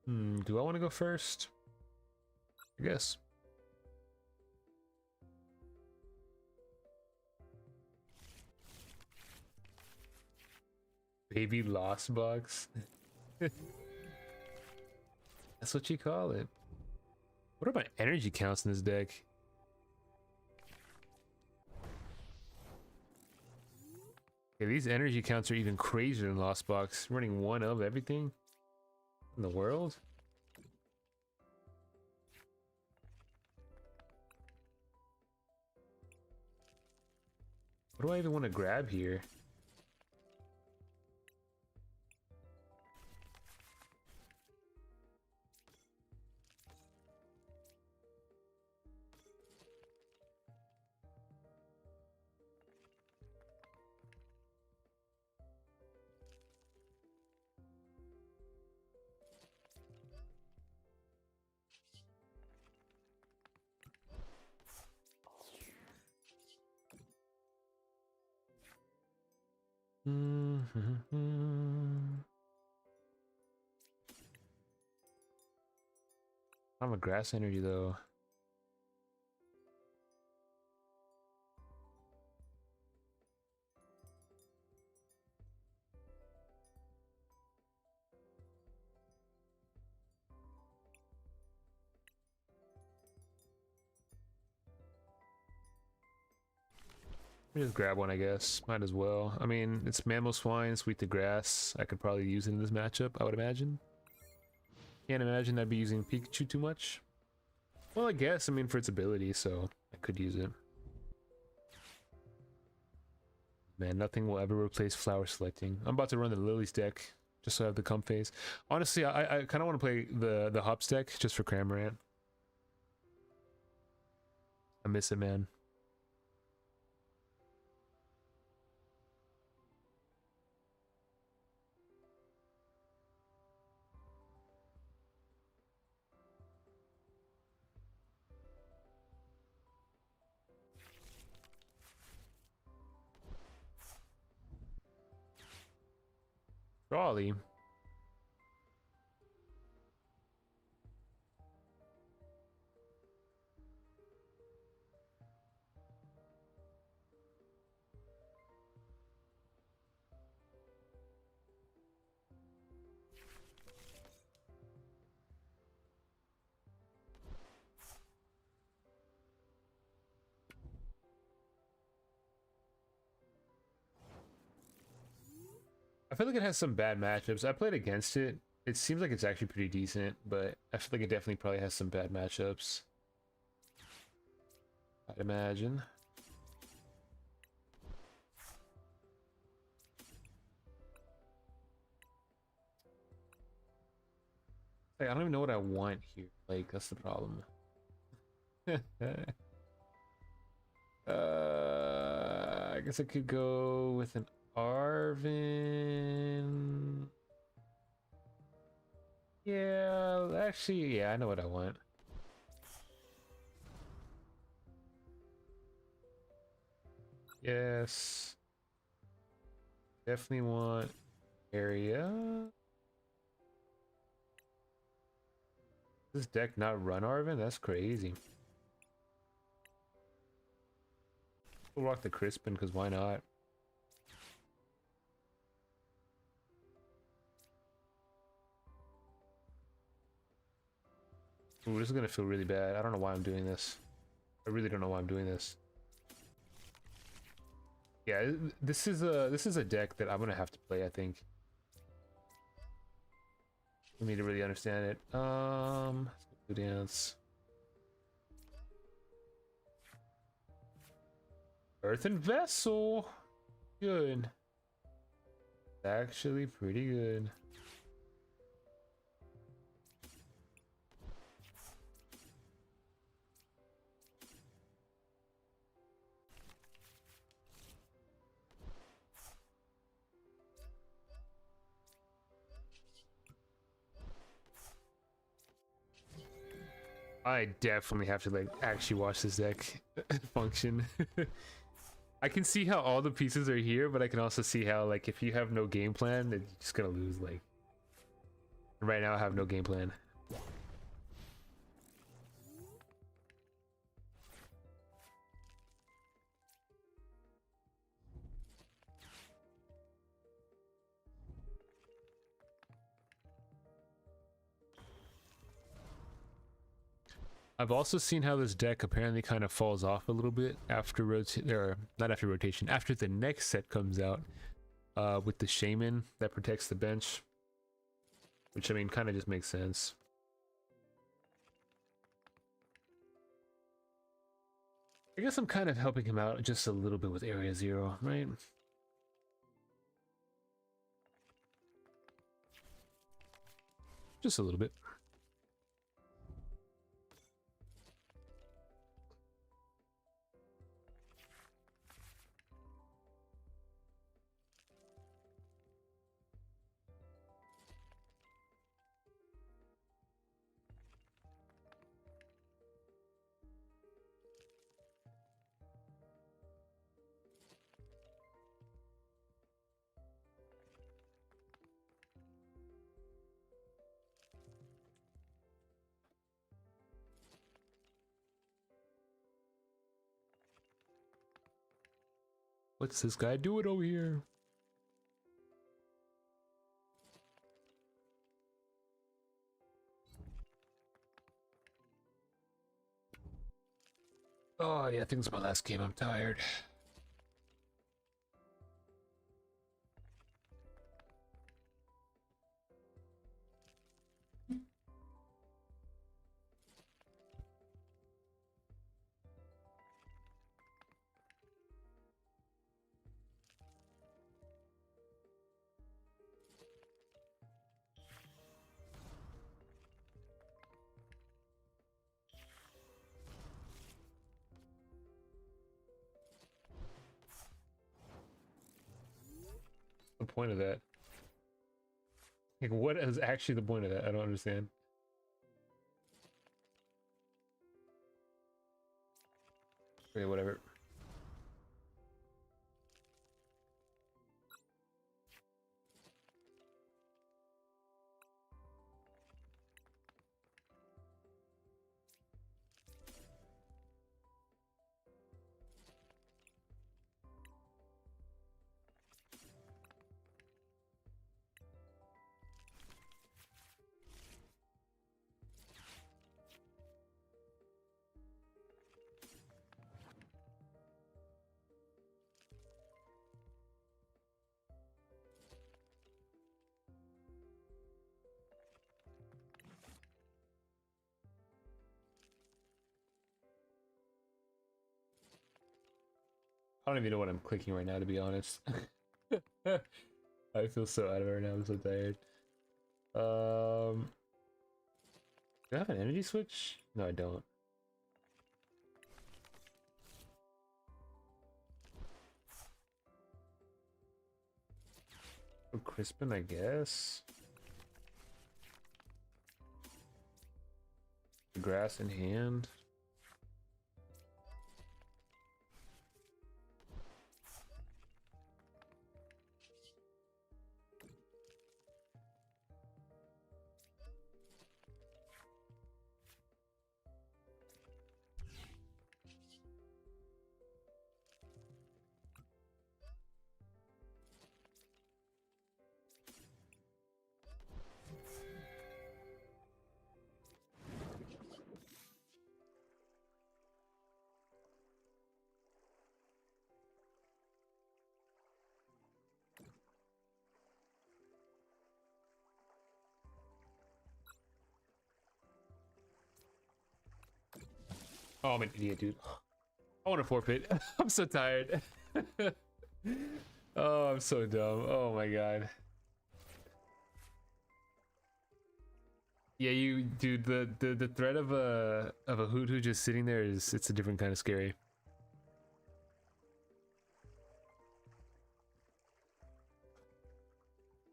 Do I want to go first? I guess. Baby lost box. That's what you call it. What are my energy counts in this deck? Okay, these energy counts are even crazier than Lost Box. Running one of everything in the world? What do I even want to grab here? I'm a grass energy though. Let me just grab one, I guess. Might as well. I mean, it's Mammal Swine, Sweet the Grass. I could probably use it in this matchup, I would imagine. Can't imagine I'd be using Pikachu too much. Well, I guess, I mean, for its ability, so I could use it. Man, nothing will ever replace flower selecting. I'm about to run the Lilies deck, just so I have the comp phase. Honestly, I kind of want to play the Hops deck, just for Cramorant. I miss it, man. Raleigh. I feel like it has some bad matchups. I played against it. It seems like it's actually pretty decent, but I feel like it definitely probably has some bad matchups. I'd imagine. Like, I don't even know what I want here. Like, that's the problem. I guess I could go with an Arven. Yeah, actually, yeah, I know what I want. Yes. Definitely want area. This deck not run Arven? That's crazy. We'll rock the Crispin, because why not? Ooh, this is gonna feel really bad. I don't know why I'm doing this. I really don't know why I'm doing this. Yeah, this is a deck that I'm gonna have to play, I think. For me to really understand it. Let's go dance. Earthen Vessel! Good. Actually pretty good. I definitely have to like actually watch this deck function. I can see how all the pieces are here, but I can also see how like if you have no game plan, then you're just gonna lose. Like right now, I have no game plan. I've also seen how this deck apparently kind of falls off a little bit after not after rotation, after the next set comes out, with the Shaman that protects the bench, which I mean kind of just makes sense. I guess I'm kind of helping him out just a little bit with Area Zero, right? Just a little bit. What's this guy doing over here? Oh yeah, I think it's my last game. I'm tired. The point of that? Like, what is actually the point of that? I don't understand. Okay, whatever. I don't even know what I'm clicking right now, to be honest. I feel so out of it right now. I'm so tired. Do I have an energy switch? No, I don't. Oh, Crispin, I guess. The grass in hand. Oh, I'm an idiot, dude. I want to forfeit. I'm so tired. Oh, I'm so dumb. Oh my god. Yeah, you, dude. The threat of a hoot hoot just sitting there it's a different kind of scary.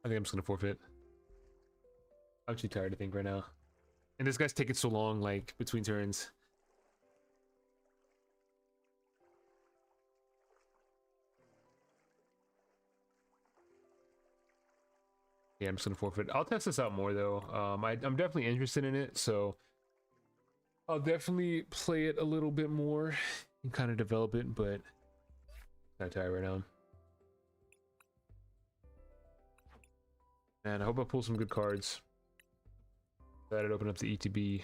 I think I'm just gonna forfeit. I'm too tired to think right now. And this guy's taking so long, like, between turns. Yeah, I'm just gonna forfeit. I'll test this out more though. I'm definitely interested in it, so I'll definitely play it a little bit more and kind of develop it, but not tired right now. And I hope I pull some good cards. That'd open up the ETB.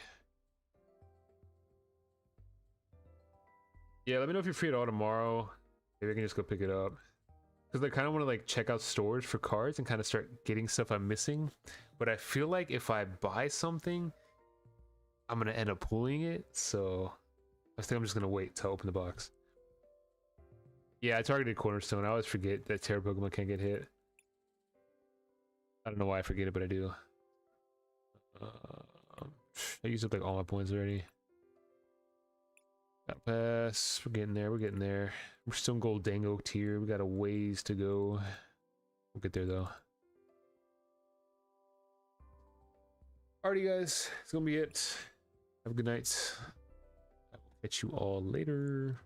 Yeah, let me know if you're free at all tomorrow. Maybe I can just go pick it up. Because I kind of want to like check out stores for cards and kind of start getting stuff I'm missing. But I feel like if I buy something, I'm going to end up pulling it. So I think I'm just going to wait to open the box. Yeah, I targeted Cornerstone. I always forget that Terra Pokemon can't get hit. I don't know why I forget it, but I do. I used up like all my points already. Got pass. We're getting there. We're getting there. We're still in Gold Dango tier. We got a ways to go. We'll get there though. Alrighty, guys. It's gonna be it. Have a good night. I will catch you all later.